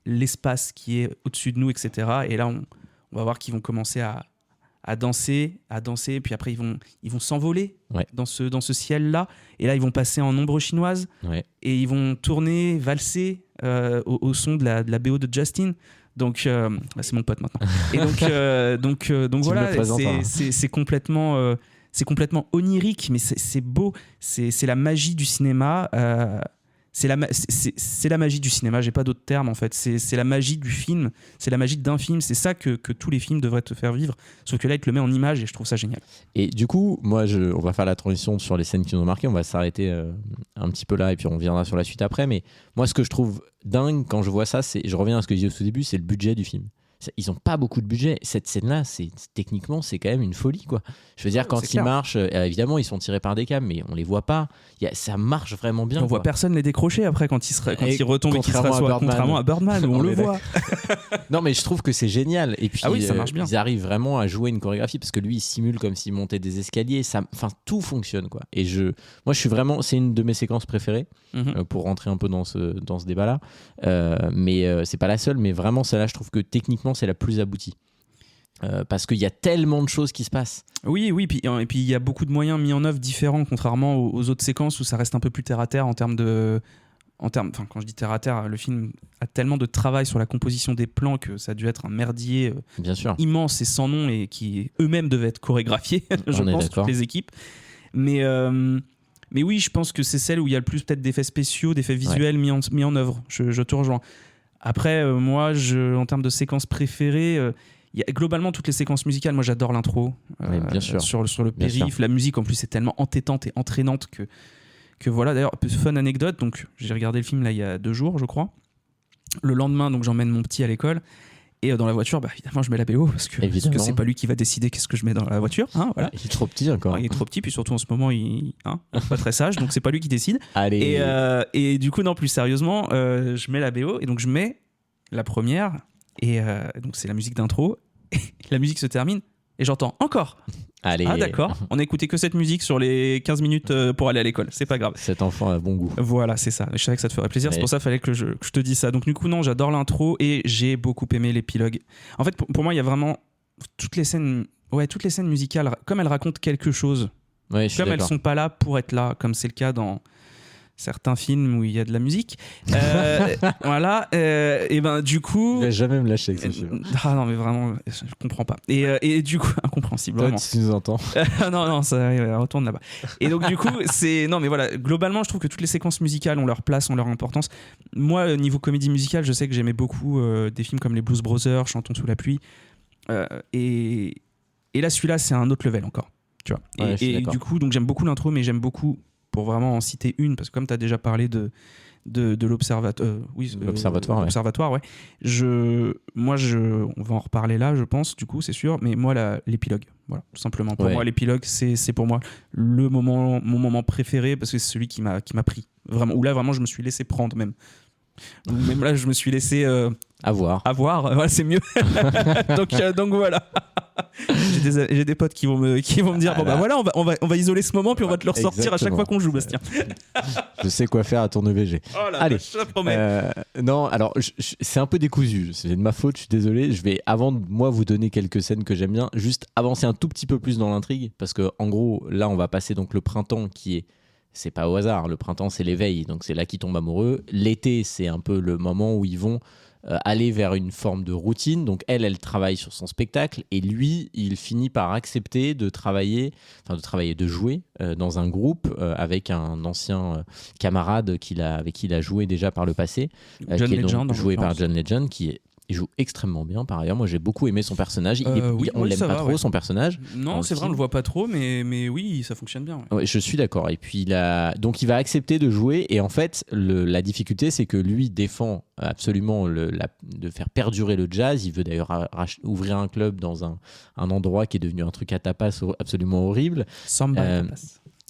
l'espace qui est au-dessus de nous, etc. Et là, on va voir qu'ils vont commencer à danser, et puis après ils vont s'envoler dans ce ciel-là, et là ils vont passer en ombre chinoise, et ils vont tourner, valser au son de la BO de Justin. Donc c'est mon pote maintenant. Et donc voilà, c'est complètement onirique, mais c'est beau, c'est la magie du cinéma. C'est la magie du cinéma, j'ai pas d'autre terme en fait. C'est la magie du film, c'est la magie d'un film, c'est ça que tous les films devraient te faire vivre. Sauf que là, il te le met en image et je trouve ça génial. Et du coup, moi, on va faire la transition sur les scènes qui nous ont marqué, on va s'arrêter un petit peu là et puis on reviendra sur la suite après. Mais moi, ce que je trouve dingue quand je vois ça, je reviens à ce que je disais au tout début, c'est le budget du film. Ils n'ont pas beaucoup de budget. Cette scène-là, techniquement, c'est quand même une folie, quoi. Je veux dire, quand ils marchent, évidemment, ils sont tirés par des câbles, mais on les voit pas. Ça marche vraiment bien. On voit personne les décrocher après quand ils retombent et qu'ils se rassoient, contrairement à Birdman, où on le voit. Non, mais je trouve que c'est génial. Et puis, ça marche bien. Ils arrivent vraiment à jouer une chorégraphie parce que lui, il simule comme s'il montait des escaliers. Tout fonctionne, quoi. Et moi, je suis vraiment. C'est une de mes séquences préférées pour rentrer un peu dans ce débat-là. Mais c'est pas la seule. Mais vraiment, celle-là, je trouve que techniquement, c'est la plus aboutie. Parce qu'il y a tellement de choses qui se passent. Oui, et puis il y a beaucoup de moyens mis en œuvre différents, contrairement aux autres séquences où ça reste un peu plus terre à terre quand je dis terre à terre, le film a tellement de travail sur la composition des plans que ça a dû être un merdier immense et sans nom, et qui eux-mêmes devaient être chorégraphiés, je pense, toutes les équipes. Mais oui, je pense que c'est celle où il y a le plus peut-être d'effets spéciaux, d'effets visuels mis en œuvre. Je te rejoins. Après, moi, en termes de séquences préférées, globalement, toutes les séquences musicales, moi j'adore l'intro. Bien sûr. Sur le périph', la musique en plus est tellement entêtante et entraînante que voilà. D'ailleurs, fun anecdote, donc j'ai regardé le film là il y a 2 jours, je crois. Le lendemain, donc j'emmène mon petit à l'école. Et dans la voiture, évidemment, je mets la BO parce que c'est pas lui qui va décider qu'est-ce que je mets dans la voiture. Voilà. Il est trop petit encore. Il est trop petit, puis surtout en ce moment, il est pas très sage, donc c'est pas lui qui décide. Allez. Et du coup, non, plus sérieusement, je mets la BO, et donc je mets la première, et donc c'est la musique d'intro. Et la musique se termine, et j'entends encore. Allez. Ah d'accord, on a écouté que cette musique sur les 15 minutes pour aller à l'école, c'est pas grave. Cet enfant a bon goût. Voilà, c'est ça. Je savais que ça te ferait plaisir, c'est pour ça qu'il fallait que je te dise ça. Donc du coup, non, j'adore l'intro et j'ai beaucoup aimé l'épilogue. En fait, pour moi, il y a vraiment toutes les scènes musicales, comme elles racontent quelque chose, comme elles sont pas là pour être là, comme c'est le cas dans certains films où il y a de la musique. Voilà. Et ben du coup. Il va jamais me lâcher avec ce film. Ah non, mais vraiment, je comprends pas. Et du coup, incompréhensible. Toi, vraiment. tu nous entends. Non, ça retourne là-bas. Et donc du coup, non, mais voilà. Globalement, je trouve que toutes les séquences musicales ont leur place, ont leur importance. Moi, niveau comédie musicale, je sais que j'aimais beaucoup des films comme les Blues Brothers, Chantons sous la pluie. Et là, celui-là, c'est un autre level encore. Tu vois. Et du coup, donc j'aime beaucoup l'intro, mais j'aime beaucoup, pour vraiment en citer une, parce que comme tu as déjà parlé de l'observatoire, l'observatoire, ouais. On va en reparler là, je pense, du coup, c'est sûr. Mais moi, l'épilogue, voilà, tout simplement. Pour moi, l'épilogue, c'est pour moi mon moment préféré, parce que c'est celui qui m'a pris. Vraiment, où là, vraiment, je me suis laissé prendre même. Même là, je me suis laissé avoir. Voilà, c'est mieux. donc voilà. J'ai des potes qui vont me dire voilà, on va isoler ce moment, puis on va te le ressortir à chaque fois qu'on joue, Bastien. Je sais quoi faire à ton EVG. Oh là, allez, je te promets. Non, alors c'est un peu décousu, c'est de ma faute, je suis désolé. Je vais, avant de moi vous donner quelques scènes que j'aime bien, juste avancer un tout petit peu plus dans l'intrigue, parce que en gros là on va passer donc le printemps qui est, c'est pas au hasard, le printemps c'est l'éveil, donc c'est là qu'ils tombent amoureux. L'été c'est un peu le moment où ils vont aller vers une forme de routine. Donc elle travaille sur son spectacle, et lui il finit par accepter de jouer dans un groupe avec un ancien camarade avec qui il a joué déjà par le passé, John Legend, joué par John Legend, qui est Il joue extrêmement bien, par ailleurs. Moi, j'ai beaucoup aimé son personnage. On l'aime pas trop, son personnage. Non, c'est vrai, on le voit pas trop, mais oui, ça fonctionne bien. Ouais, je suis d'accord. Et puis, donc, il va accepter de jouer. Et en fait, la difficulté, c'est que lui défend absolument de faire perdurer le jazz. Il veut d'ailleurs ouvrir un club dans un endroit qui est devenu un truc à tapas absolument horrible. Samba tapas.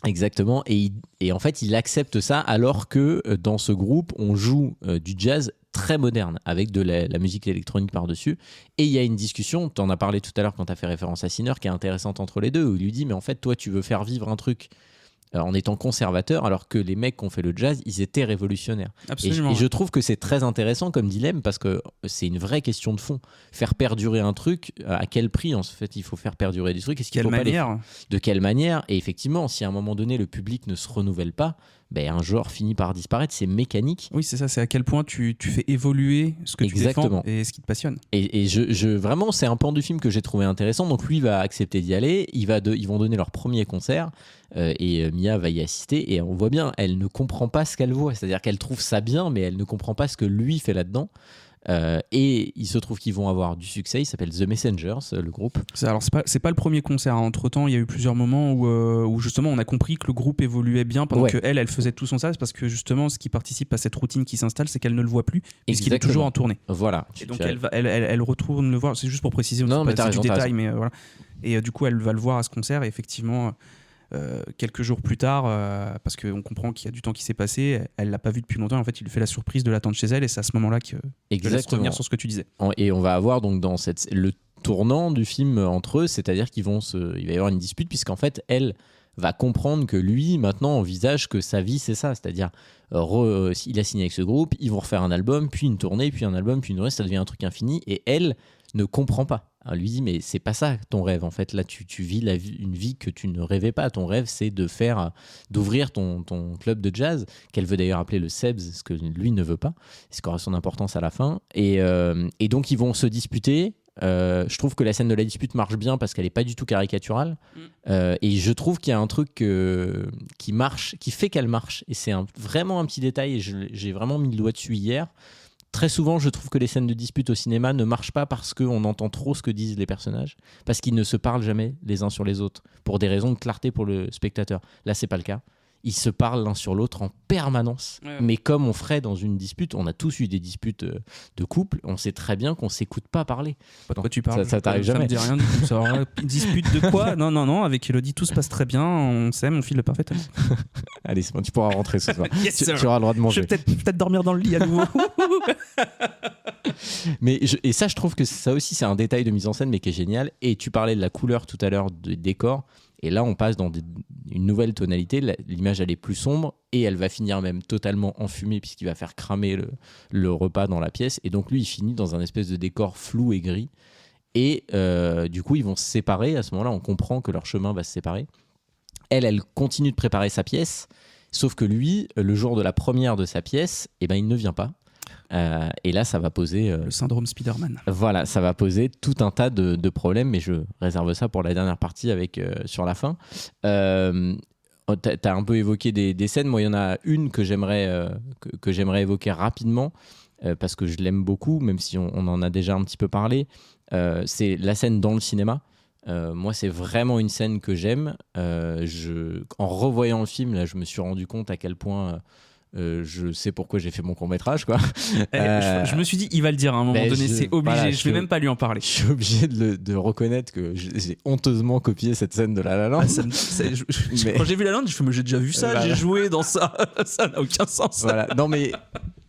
Exactement. Et en fait, il accepte ça alors que dans ce groupe, on joue du jazz très moderne avec de la musique électronique par-dessus. Et il y a une discussion, tu en as parlé tout à l'heure quand tu as fait référence à Sinner, qui est intéressante entre les deux, où il lui dit mais en fait toi tu veux faire vivre un truc en étant conservateur alors que les mecs qui ont fait le jazz ils étaient révolutionnaires. Absolument. Et je trouve que c'est très intéressant comme dilemme parce que c'est une vraie question de fond. Faire perdurer un truc, à quel prix en fait il faut faire perdurer du truc, est-ce qu'il faut pas de quelle manière? Et effectivement, si à un moment donné le public ne se renouvelle pas, un genre finit par disparaître, c'est mécanique. Oui, c'est ça, c'est à quel point tu fais évoluer ce que tu défends et ce qui te passionne. Et vraiment, c'est un pan du film que j'ai trouvé intéressant. Donc lui va accepter d'y aller, ils vont donner leur premier concert et Mia va y assister et on voit bien, elle ne comprend pas ce qu'elle voit, c'est-à-dire qu'elle trouve ça bien, mais elle ne comprend pas ce que lui fait là-dedans. Et il se trouve qu'ils vont avoir du succès. Il s'appelle The Messengers, le groupe. Alors c'est pas le premier concert. Entre temps, il y a eu plusieurs moments où justement on a compris que le groupe évoluait bien pendant que elle faisait tout son service, parce que justement ce qui participe à cette routine qui s'installe, c'est qu'elle ne le voit plus puisqu'il est toujours en tournée. Voilà. Et donc elle retourne le voir. C'est juste pour préciser. Non, mais c'est du détail, mais voilà. Et du coup, elle va le voir à ce concert. Et effectivement. Quelques jours plus tard, parce qu'on comprend qu'il y a du temps qui s'est passé, elle l'a pas vu depuis longtemps. En fait, il lui fait la surprise de l'attendre chez elle, et c'est à ce moment-là que je laisse revenir sur ce que tu disais. Et on va avoir donc dans le tournant du film entre eux, c'est-à-dire il va y avoir une dispute puisqu'en fait elle va comprendre que lui maintenant envisage que sa vie c'est ça, c'est-à-dire il a signé avec ce groupe, ils vont refaire un album, puis une tournée, puis un album, puis une tournée, ça devient un truc infini, et elle ne comprend pas. Elle lui dit mais c'est pas ça ton rêve en fait, là tu vis une vie que tu ne rêvais pas, ton rêve c'est d'ouvrir ton club de jazz qu'elle veut d'ailleurs appeler le Sebs, ce que lui ne veut pas, ce qui aura son importance à la fin, et donc ils vont se disputer. Je trouve que la scène de la dispute marche bien parce qu'elle est pas du tout caricaturale, et je trouve qu'il y a un truc qui marche, qui fait qu'elle marche, et c'est vraiment un petit détail, et j'ai vraiment mis le doigt dessus hier. Très souvent, je trouve que les scènes de dispute au cinéma ne marchent pas parce qu'on entend trop ce que disent les personnages, parce qu'ils ne se parlent jamais les uns sur les autres, pour des raisons de clarté pour le spectateur. Là, c'est pas le cas. Ils se parlent l'un sur l'autre en permanence. Ouais. Mais comme on ferait dans une dispute, on a tous eu des disputes de couple, on sait très bien qu'on s'écoute pas parler. De quoi tu parles? Ça t'arrive jamais. Ça me dit rien du tout. Alors, dispute de quoi? Non, avec Elodie, tout se passe très bien, on s'aime, on file le parfait. Allez, c'est bon, tu pourras rentrer ce soir. Yes, tu auras le droit de manger. Je vais peut-être dormir dans le lit à nouveau. Et ça, je trouve que ça aussi, c'est un détail de mise en scène, mais qui est génial. Et tu parlais de la couleur tout à l'heure du décor. Et là, on passe dans une nouvelle tonalité. L'image, elle est plus sombre et elle va finir même totalement enfumée puisqu'il va faire cramer le repas dans la pièce. Et donc, lui, il finit dans un espèce de décor flou et gris. Et du coup, ils vont se séparer. À ce moment-là, on comprend que leur chemin va se séparer. Elle continue de préparer sa pièce. Sauf que lui, le jour de la première de sa pièce, il ne vient pas. Et là, ça va poser... le syndrome Spider-Man. Voilà, ça va poser tout un tas de problèmes, mais je réserve ça pour la dernière partie sur la fin. T'as un peu évoqué des scènes. Moi, il y en a une que j'aimerais évoquer rapidement, parce que je l'aime beaucoup, même si on en a déjà un petit peu parlé. C'est la scène dans le cinéma. Moi, c'est vraiment une scène que j'aime. En revoyant le film, là, je me suis rendu compte à quel point... je sais pourquoi j'ai fait mon court-métrage, quoi. Je me suis dit, il va le dire à un moment donné, c'est obligé, voilà, je vais même pas lui en parler. Je suis obligé de reconnaître que j'ai honteusement copié cette scène de La La Land. Quand j'ai vu La La Land, je me j'ai déjà vu ça, voilà. J'ai joué dans ça, ça n'a aucun sens. Voilà. Non mais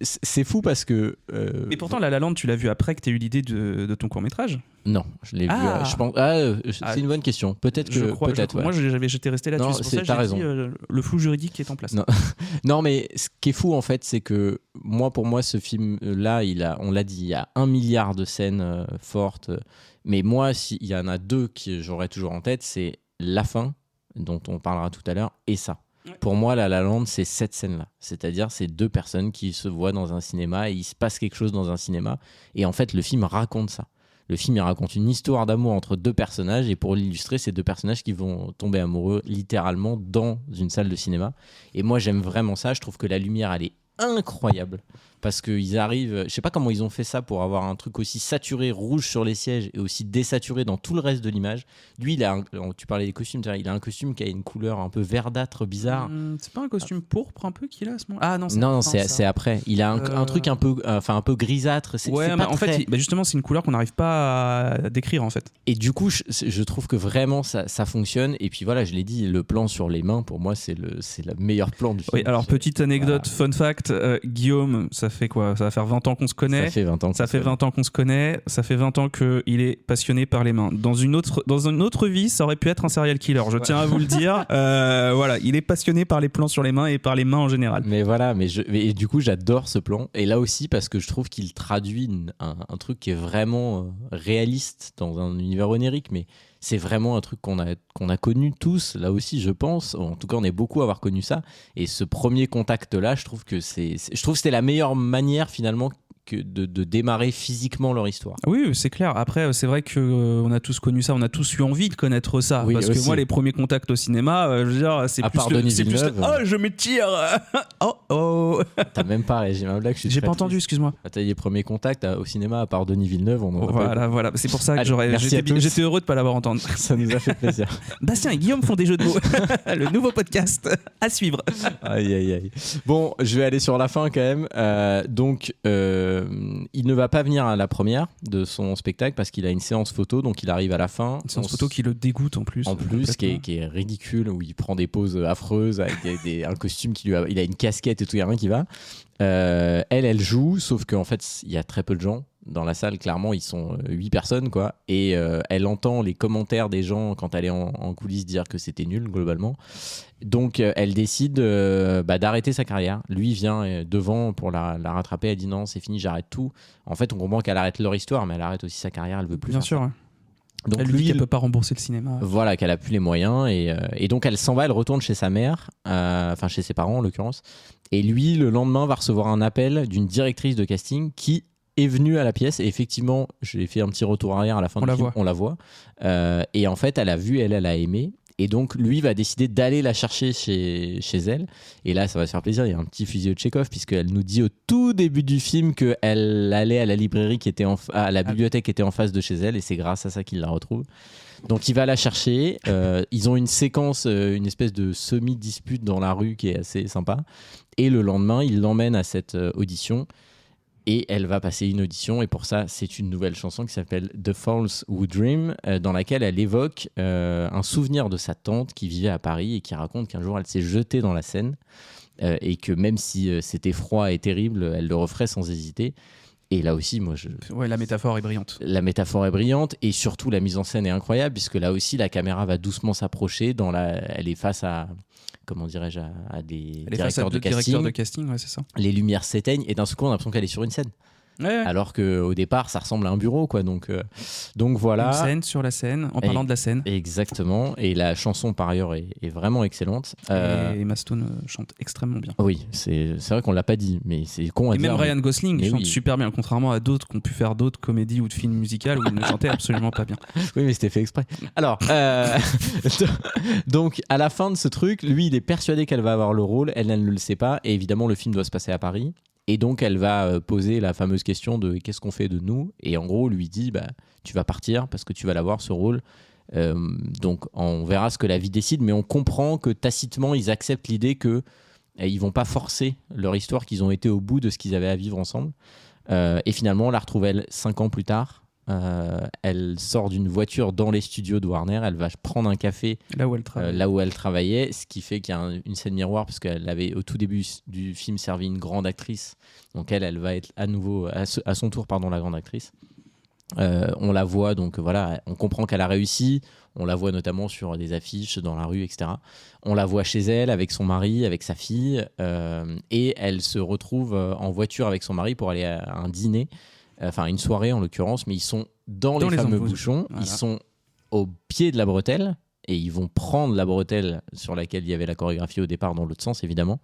c'est fou parce que... Mais pourtant, La La Land, tu l'as vu après que tu as eu l'idée de ton court-métrage? Non, je l'ai vu. Je pense. C'est une bonne question. Peut-être que. Ouais. Moi, j'étais resté là-dessus. C'est pour ça que j'ai raison. Dit, le flou juridique est en place. Non, mais ce qui est fou en fait, c'est que pour moi, ce film-là, on l'a dit, il y a 1 milliard de scènes fortes. Mais moi, s'il y en a 2 que j'aurais toujours en tête, c'est la fin, dont on parlera tout à l'heure, et ça. Ouais. Pour moi, La La Land, c'est cette scène-là. C'est-à-dire, c'est 2 personnes qui se voient dans un cinéma et il se passe quelque chose dans un cinéma. Et en fait, le film raconte ça. Le film, il raconte une histoire d'amour entre 2 personnages, et pour l'illustrer, c'est 2 personnages qui vont tomber amoureux littéralement dans une salle de cinéma. Et moi, j'aime vraiment ça. Je trouve que la lumière, elle est incroyable. Parce qu'ils arrivent, je sais pas comment ils ont fait ça pour avoir un truc aussi saturé, rouge sur les sièges et aussi désaturé dans tout le reste de l'image. Lui, tu parlais des costumes, il a un costume qui a une couleur un peu verdâtre, bizarre. C'est pas un costume pourpre un peu qu'il a à ce moment? Ah non, c'est après. Il a un truc un peu grisâtre. C'est pas en fait, justement, c'est une couleur qu'on n'arrive pas à décrire en fait. Et du coup, je trouve que vraiment ça fonctionne. Et puis voilà, je l'ai dit, le plan sur les mains, pour moi, c'est le meilleur plan du film. Oui, alors petite anecdote, fun fact, Guillaume, ça fait quoi? Ça va faire 20 ans qu'on se connaît. Ça fait 20 ans. Ça fait 20 ans qu'on se connaît. Ça fait 20 ans qu'il est passionné par les mains. Dans une autre vie, ça aurait pu être un serial killer. Je tiens à vous le dire. Voilà, il est passionné par les plans sur les mains et par les mains en général. Mais voilà, et du coup, j'adore ce plan. Et là aussi, parce que je trouve qu'il traduit un truc qui est vraiment réaliste dans un univers onirique, mais c'est vraiment un truc qu'on a connu tous, là aussi, je pense. En tout cas, on est beaucoup à avoir connu ça. Et ce premier contact-là, je trouve que c'était la meilleure manière, finalement, que de démarrer physiquement leur histoire. Oui, c'est clair. Après, c'est vrai qu'on a tous connu ça, on a tous eu envie de connaître ça. Oui, parce aussi. Que moi, les premiers contacts au cinéma, je veux dire, c'est plus je m'étire. Oh. T'as même pas réagi à ma blague. J'ai pas entendu, excuse-moi. T'as les premiers contacts au cinéma, à part Denis Villeneuve, voilà. C'est pour ça que j'étais heureux de pas l'avoir entendu. Ça nous a fait plaisir. Bastien et Guillaume font des jeux de mots. Le nouveau podcast à suivre. Aïe. Bon, je vais aller sur la fin quand même. Il ne va pas venir à la première de son spectacle parce qu'il a une séance photo, donc il arrive à la fin. Une séance photo qui le dégoûte en plus. Qui est ridicule, où il prend des poses affreuses avec un costume il a une casquette et tout, il n'y a rien qui va. Elle joue, sauf qu'en fait, il y a très peu de gens dans la salle. Clairement, ils sont 8 personnes, quoi. Et elle entend les commentaires des gens quand elle est en coulisses dire que c'était nul, globalement. Donc, elle décide d'arrêter sa carrière. Lui vient devant pour la rattraper. Elle dit non, c'est fini, j'arrête tout. En fait, on comprend qu'elle arrête leur histoire, mais elle arrête aussi sa carrière. Elle veut plus. Bien sûr. Ouais. Donc elle lui dit qu'elle peut pas rembourser le cinéma. Voilà, qu'elle a plus les moyens. Et donc, elle s'en va, elle retourne chez sa mère, enfin chez ses parents en l'occurrence. Et lui, le lendemain, va recevoir un appel d'une directrice de casting qui est venue à la pièce. Et effectivement, j'ai fait un petit retour arrière à la fin du film. On la voit. Et en fait, elle a vu, elle a aimé. Et donc, lui va décider d'aller la chercher chez elle. Et là, ça va se faire plaisir. Il y a un petit fusil de Tchekhov, puisqu'elle nous dit au tout début du film qu'elle allait à la librairie à la bibliothèque qui était en face de chez elle. Et c'est grâce à ça qu'il la retrouve. Donc, il va la chercher. Ils ont une séquence, une espèce de semi-dispute dans la rue qui est assez sympa. Et le lendemain, il l'emmène à cette audition. Et elle va passer une audition, et pour ça, c'est une nouvelle chanson qui s'appelle The Falls We Dream, dans laquelle elle évoque un souvenir de sa tante qui vivait à Paris et qui raconte qu'un jour, elle s'est jetée dans la Seine et que même si c'était froid et terrible, elle le referait sans hésiter. Et là aussi, la métaphore est brillante. La métaphore est brillante, et surtout, la mise en scène est incroyable, puisque là aussi, la caméra va doucement s'approcher. Elle est face à... comment dirais-je, à des directeurs de casting. Ouais, c'est ça. Les lumières s'éteignent et d'un seul coup on a l'impression qu'elle est sur une scène. Ouais. Alors qu'au départ ça ressemble à un bureau, quoi. Donc voilà. Une scène sur la scène, en parlant de la scène. Exactement. Et la chanson par ailleurs est vraiment excellente. Et Emma Stone chante extrêmement bien. Oui, c'est vrai qu'on l'a pas dit, mais c'est con à dire. Et même Ryan Gosling chante super bien, contrairement à d'autres qui ont pu faire d'autres comédies ou de films musicaux où il ne chantait absolument pas bien. Oui, mais c'était fait exprès. Alors, donc à la fin de ce truc, lui il est persuadé qu'elle va avoir le rôle, elle ne le sait pas, et évidemment le film doit se passer à Paris. Et donc, elle va poser la fameuse question de qu'est-ce qu'on fait de nous ? Et en gros, lui dit tu vas partir parce que tu vas l'avoir, ce rôle. Donc, on verra ce que la vie décide, mais on comprend que tacitement, ils acceptent l'idée qu'ils ne vont pas forcer leur histoire, qu'ils ont été au bout de ce qu'ils avaient à vivre ensemble. Et finalement, on la retrouve, elle, 5 ans plus tard. Elle sort d'une voiture dans les studios de Warner, elle va prendre un café là où elle travaillait, ce qui fait qu'il y a une scène miroir parce qu'elle avait au tout début du film servi une grande actrice, donc elle va être à nouveau à son tour la grande actrice. On la voit, donc voilà, on comprend qu'elle a réussi, on la voit notamment sur des affiches dans la rue, etc. On la voit chez elle avec son mari, avec sa fille, et elle se retrouve en voiture avec son mari pour aller à un dîner. Enfin une soirée en l'occurrence, mais ils sont dans les fameux bouchons, voilà. Ils sont au pied de la bretelle et ils vont prendre la bretelle sur laquelle il y avait la chorégraphie au départ dans l'autre sens évidemment,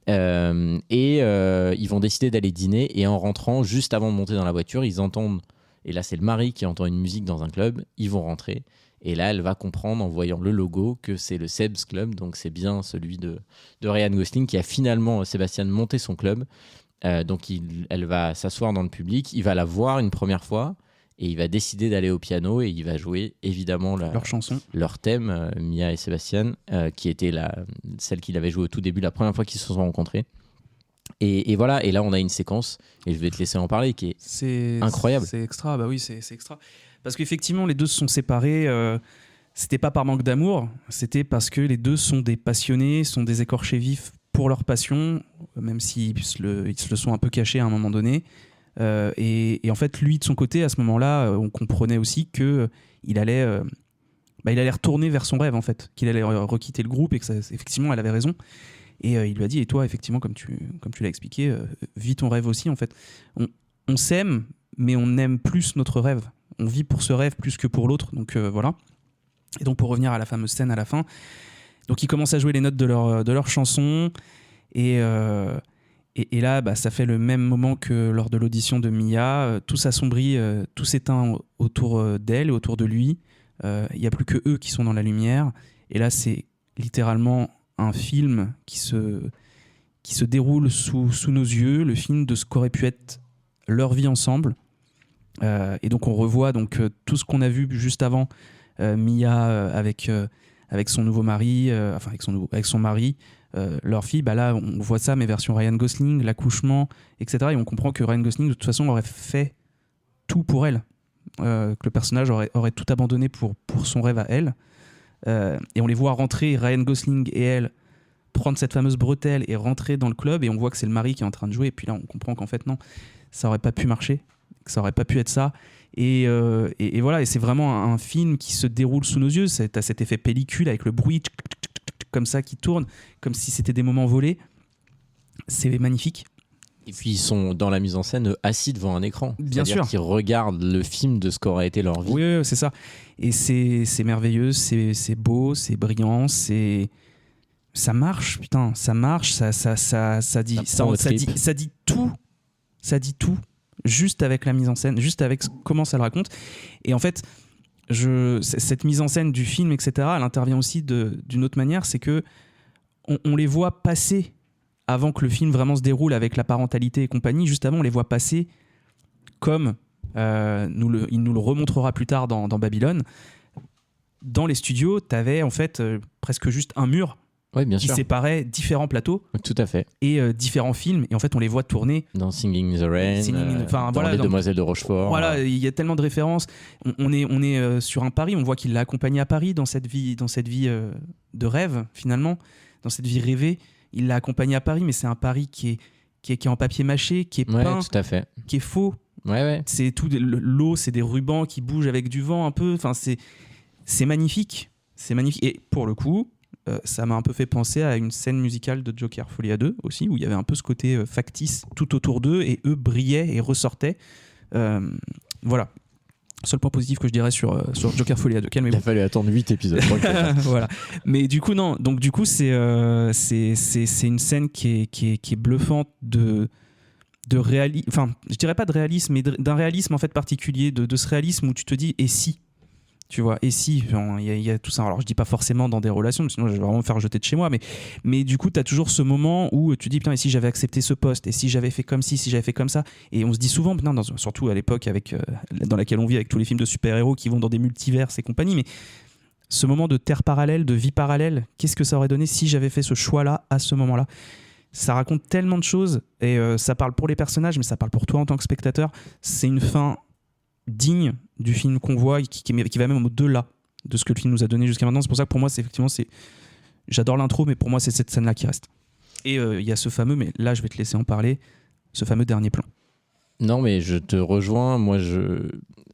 ils vont décider d'aller dîner, et en rentrant juste avant de monter dans la voiture ils entendent, et là c'est le mari qui entend une musique dans un club, ils vont rentrer Et là, elle va comprendre en voyant le logo que c'est le Seb's Club, donc c'est bien celui de Ryan Gosling qui a finalement, Sébastien, monté son club. Donc elle va s'asseoir dans le public, il va la voir une première fois et il va décider d'aller au piano et il va jouer évidemment leur chanson, leur thème, Mia et Sébastien, qui était celle qu'il avait jouée au tout début, la première fois qu'ils se sont rencontrés. Et voilà, et là on a une séquence, et je vais te laisser en parler, qui est incroyable. C'est extra, bah oui, c'est extra. Parce qu'effectivement, les deux se sont séparés, c'était pas par manque d'amour, c'était parce que les deux sont des passionnés, sont des écorchés vifs pour leur passion, même s'ils se le sont un peu cachés à un moment donné. Et en fait, lui, de son côté, à ce moment-là, on comprenait aussi qu'il allait retourner vers son rêve, en fait, qu'il allait requitter le groupe et que effectivement, elle avait raison. Et il lui a dit, et toi, effectivement, comme tu l'as expliqué, vis ton rêve aussi, en fait. On s'aime, mais on aime plus notre rêve. On vit pour ce rêve plus que pour l'autre. Donc voilà. Et donc, pour revenir à la fameuse scène à la fin, donc ils commencent à jouer les notes de leur chanson. Et là, ça fait le même moment que lors de l'audition de Mia. Tout s'assombrit, tout s'éteint autour d'elle et autour de lui. Il n'y a plus que eux qui sont dans la lumière. Et là, c'est littéralement un film qui se déroule sous nos yeux, le film de ce qu'aurait pu être leur vie ensemble. Et donc on revoit tout ce qu'on a vu juste avant, Mia avec son nouveau mari, avec son mari, leur fille. Là on voit ça, mais version Ryan Gosling, l'accouchement, etc. Et on comprend que Ryan Gosling de toute façon aurait fait tout pour elle, que le personnage aurait tout abandonné pour son rêve à elle. Et on les voit rentrer, Ryan Gosling et elle, prendre cette fameuse bretelle et rentrer dans le club, et on voit que c'est le mari qui est en train de jouer, et puis là on comprend qu'en fait non, ça aurait pas pu marcher, que ça aurait pas pu être ça, et voilà, et c'est vraiment un film qui se déroule sous nos yeux. T'as cet effet pellicule avec le bruit comme ça qui tourne, comme si c'était des moments volés. C'est magnifique. Et puis ils sont dans la mise en scène assis devant un écran. Bien sûr. C'est-à-dire qu'ils regardent le film de ce qu'aurait été leur vie. Oui, c'est ça. Et c'est merveilleux, c'est beau, c'est brillant, ça marche, putain, ça marche, ça dit tout, juste avec la mise en scène, juste avec comment ça le raconte. Et en fait, cette mise en scène du film, etc., elle intervient aussi d'une autre manière, c'est que on les voit passer avant que le film vraiment se déroule avec la parentalité et compagnie. Juste avant, on les voit passer comme il nous le remontrera plus tard dans Babylone. Dans les studios, t'avais en fait presque juste un mur qui séparait différents plateaux. Tout à fait. Et différents films. Et en fait, on les voit tourner. Dans Singing in the Rain, dans Les Demoiselles de Rochefort. Voilà, il y a tellement de références. On est sur un Paris. On voit qu'il l'a accompagné à Paris dans cette vie de rêve, finalement. Dans cette vie rêvée. Il l'a accompagné à Paris, mais c'est un Paris qui est en papier mâché, qui est peint, tout à fait. qui est faux. Ouais. C'est tout, l'eau, c'est des rubans qui bougent avec du vent un peu. Enfin, c'est magnifique. C'est magnifique. Et pour le coup, ça m'a un peu fait penser à une scène musicale de Joker Folie à 2 aussi, où il y avait un peu ce côté factice tout autour d'eux, et eux brillaient et ressortaient. Voilà. Seul point positif que je dirais sur Joker Folie à 2. Il a fallu attendre 8 épisodes. Voilà. Mais du coup, non. Donc, du coup, c'est une scène qui est bluffante de réalisme. Enfin, je dirais pas de réalisme, mais d'un réalisme en fait particulier, de ce réalisme où tu te dis, et si ? Tu vois, et si, il y a tout ça. Alors, je dis pas forcément dans des relations, sinon je vais vraiment me faire jeter de chez moi. Mais du coup, tu as toujours ce moment où tu dis, putain, et si j'avais accepté ce poste, et si j'avais fait comme ci, si j'avais fait comme ça. Et on se dit souvent, putain, surtout à l'époque dans laquelle on vit avec tous les films de super-héros qui vont dans des multiverses et compagnie, mais ce moment de terre parallèle, de vie parallèle, qu'est-ce que ça aurait donné si j'avais fait ce choix-là à ce moment-là ? Ça raconte tellement de choses, et ça parle pour les personnages, mais ça parle pour toi en tant que spectateur. C'est une fin digne du film qu'on voit et qui va même au-delà de ce que le film nous a donné jusqu'à maintenant. C'est pour ça que pour moi, j'adore l'intro, mais pour moi, c'est cette scène-là qui reste. Et il y a ce fameux, mais là, je vais te laisser en parler, ce fameux dernier plan. Non, mais je te rejoins. Moi,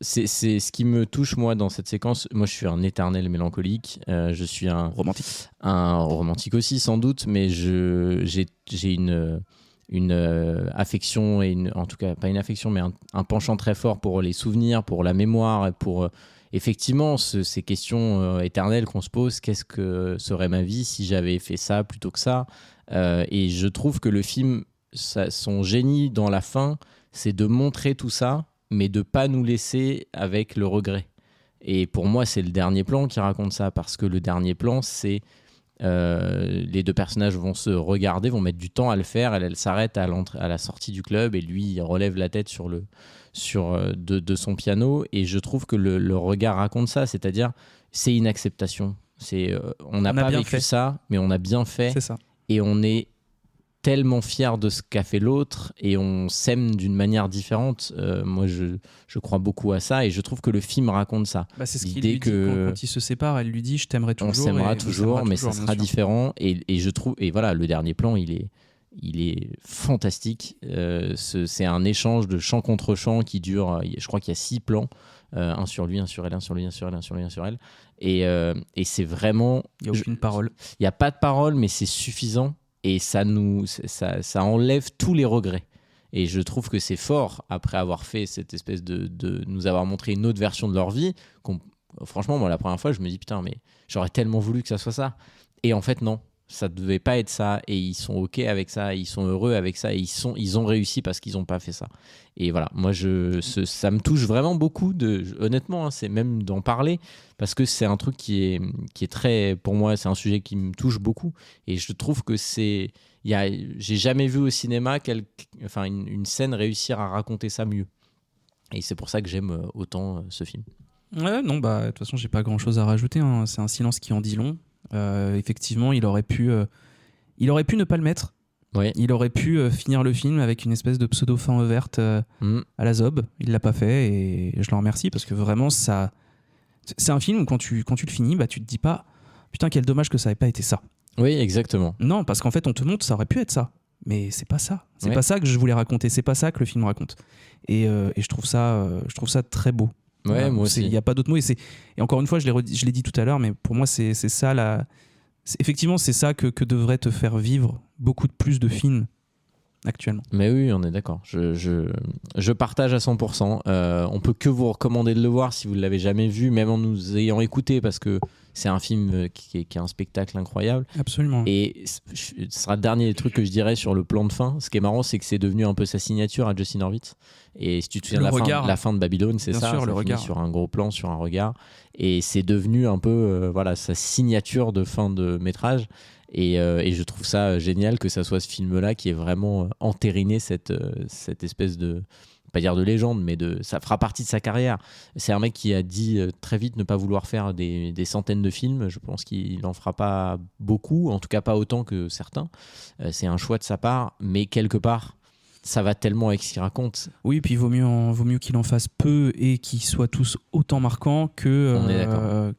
c'est ce qui me touche, moi, dans cette séquence. Moi, je suis un éternel mélancolique. Je suis un romantique. Un romantique aussi, sans doute, mais j'ai une affection, en tout cas pas une affection, mais un penchant très fort pour les souvenirs, pour la mémoire, et pour effectivement ces questions éternelles qu'on se pose. Qu'est-ce que serait ma vie si j'avais fait ça plutôt que ça ? Et je trouve que le film, son génie dans la fin, c'est de montrer tout ça, mais de pas nous laisser avec le regret. Et pour moi, c'est le dernier plan qui raconte ça, parce que le dernier plan, c'est les deux personnages vont se regarder, vont mettre du temps à le faire. Elle s'arrête à la sortie du club et lui, il relève la tête de son piano. Et je trouve que le regard raconte ça, c'est-à-dire c'est une acceptation. On n'a pas vécu ça, mais on a bien fait. C'est ça. Et on est tellement fier de ce qu'a fait l'autre et on s'aime d'une manière différente. Moi, je crois beaucoup à ça et je trouve que le film raconte ça. C'est ce qu'il lui dit quand ils se séparent. Elle lui dit « je t'aimerai toujours ». On s'aimera toujours, mais ça sera différent. Et je trouve, et voilà, le dernier plan, il est fantastique. C'est un échange de chant contre chant qui dure, je crois qu'il y a 6 plans. Un sur lui, un sur elle, un sur lui, un sur elle, un sur lui, un sur elle. Et c'est vraiment... Il n'y a aucune parole. Il n'y a pas de parole, mais c'est suffisant. Et ça enlève tous les regrets. Et je trouve que c'est fort, après avoir fait cette espèce de nous avoir montré une autre version de leur vie. Franchement, moi, la première fois, je me dis, putain, mais j'aurais tellement voulu que ça soit ça. Et en fait, non. Ça devait pas être ça, et ils sont ok avec ça, ils sont heureux avec ça, et ils ont réussi parce qu'ils ont pas fait ça. Et voilà, moi ça me touche vraiment beaucoup, honnêtement, hein, c'est même d'en parler, parce que c'est un truc qui est très, pour moi, c'est un sujet qui me touche beaucoup, et je trouve que j'ai jamais vu au cinéma une scène réussir à raconter ça mieux. Et c'est pour ça que j'aime autant ce film. Ouais, non, de toute façon, j'ai pas grand chose à rajouter, hein. C'est un silence qui en dit long. Effectivement, il aurait pu ne pas le mettre. Ouais. Il aurait pu finir le film avec une espèce de pseudo fin ouverte à la Zob. Il l'a pas fait et je le remercie parce que vraiment ça, c'est un film où quand tu le finis, tu te dis pas putain quel dommage que ça ait pas été ça. Oui, exactement. Non, parce qu'en fait on te montre ça aurait pu être ça, mais c'est pas ça. C'est ouais. pas ça que je voulais raconter. C'est pas ça que le film raconte. Et je trouve ça très beau. Ouais, moi aussi. Il n'y a pas d'autre mot. Et encore une fois, je l'ai dit tout à l'heure, mais pour moi, c'est ça. Effectivement, c'est ça que devrait te faire vivre beaucoup plus de films actuellement. Mais oui, on est d'accord. Je partage à 100%. On peut que vous recommander de le voir si vous ne l'avez jamais vu, même en nous ayant écouté, parce que c'est un film qui est un spectacle incroyable. Absolument. Et ce sera le dernier truc que je dirais sur le plan de fin. Ce qui est marrant, c'est que c'est devenu un peu sa signature à Justin Hurwitz. Et si tu te souviens de la fin de Babylone, c'est ça. Le regard. Sur un gros plan, sur un regard. Et c'est devenu un peu sa signature de fin de métrage. Et je trouve ça génial que ça soit ce film-là qui ait vraiment entériné cette espèce de, pas dire de légende, mais ça fera partie de sa carrière. C'est un mec qui a dit très vite ne pas vouloir faire des centaines de films. Je pense qu'il n'en fera pas beaucoup, en tout cas pas autant que certains. C'est un choix de sa part, mais quelque part, ça va tellement avec ce qu'il raconte. Oui, puis vaut mieux qu'il en fasse peu et qu'ils soient tous autant marquants que... On est d'accord.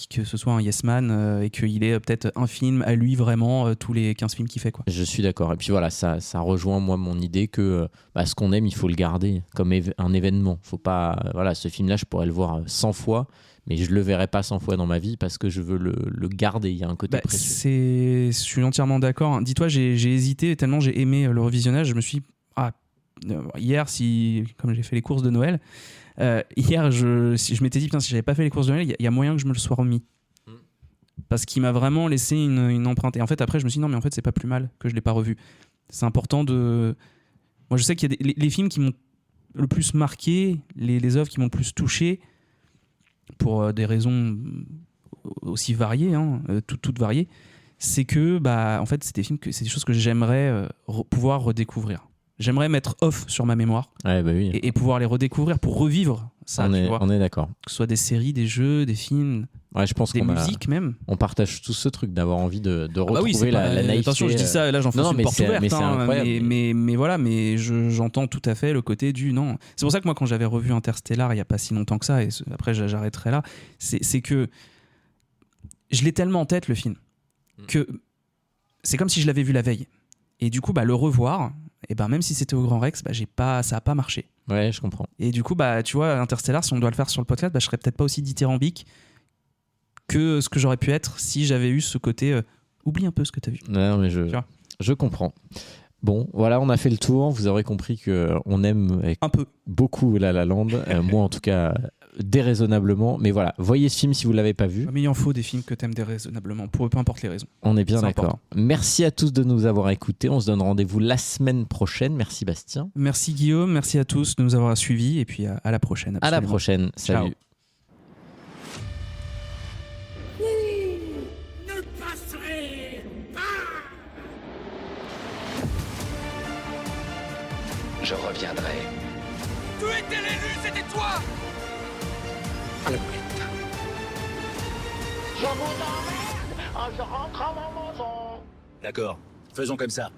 Que ce soit un Yes Man et qu'il ait peut-être un film à lui vraiment tous les 15 films qu'il fait, quoi. Je suis d'accord. Et puis voilà, ça rejoint moi mon idée que ce qu'on aime, il faut le garder comme un événement. Faut pas, ce film-là, je pourrais le voir 100 fois, mais je le verrai pas 100 fois dans ma vie parce que je veux le garder. Il y a un côté précieux. Je suis entièrement d'accord. Dis-toi, j'ai hésité tellement j'ai aimé le revisionnage. Je me suis hier, comme j'ai fait les courses de Noël, hier, je m'étais dit, putain, si j'avais pas fait les courses de Noël, il y a moyen que je me le sois remis. Parce qu'il m'a vraiment laissé une empreinte. Et en fait, après, je me suis dit, non, mais en fait, c'est pas plus mal que je l'ai pas revu. C'est important de... Moi, je sais qu'il y a les films qui m'ont le plus marqué, les œuvres qui m'ont le plus touché, pour des raisons aussi variées, toutes variées, c'est que, en fait, c'est des choses que j'aimerais pouvoir redécouvrir. J'aimerais mettre off sur ma mémoire oui. et pouvoir les redécouvrir pour revivre ça. On est d'accord. Que ce soit des séries, des jeux, des films, je pense des musiques même. On partage tous ce truc d'avoir envie de retrouver la naïveté. Attention, je dis ça, là j'en fais une porte ouverte. Mais voilà, mais j'entends tout à fait le côté du non. C'est pour ça que moi quand j'avais revu Interstellar il n'y a pas si longtemps que ça, et après j'arrêterai là, c'est que je l'ai tellement en tête le film que c'est comme si je l'avais vu la veille. Et du coup, le revoir, et même si c'était au Grand Rex, ça n'a pas marché. Ouais, je comprends. Et du coup, tu vois, Interstellar, si on doit le faire sur le podcast, je serais peut-être pas aussi dithyrambique que ce que j'aurais pu être si j'avais eu ce côté oublie un peu ce que tu as vu. Non, mais je comprends. Bon, voilà, on a fait le tour. Vous aurez compris qu'on aime un peu beaucoup La La Land. Moi, en tout cas, déraisonnablement. Mais voilà, voyez ce film si vous ne l'avez pas vu. Mais il en faut des films que tu aimes déraisonnablement, peu importe les raisons. On est bien d'accord. Important. Merci à tous de nous avoir écoutés. On se donne rendez-vous la semaine prochaine. Merci Bastien. Merci Guillaume, merci à tous de nous avoir suivis. Et puis à la prochaine. Absolument. À la prochaine. Salut. Ciao. je reviendrai. Tu étais l'élu, c'était toi! À la boulette. Je vous emmerde, je rentre à ma maison. D'accord, faisons comme ça.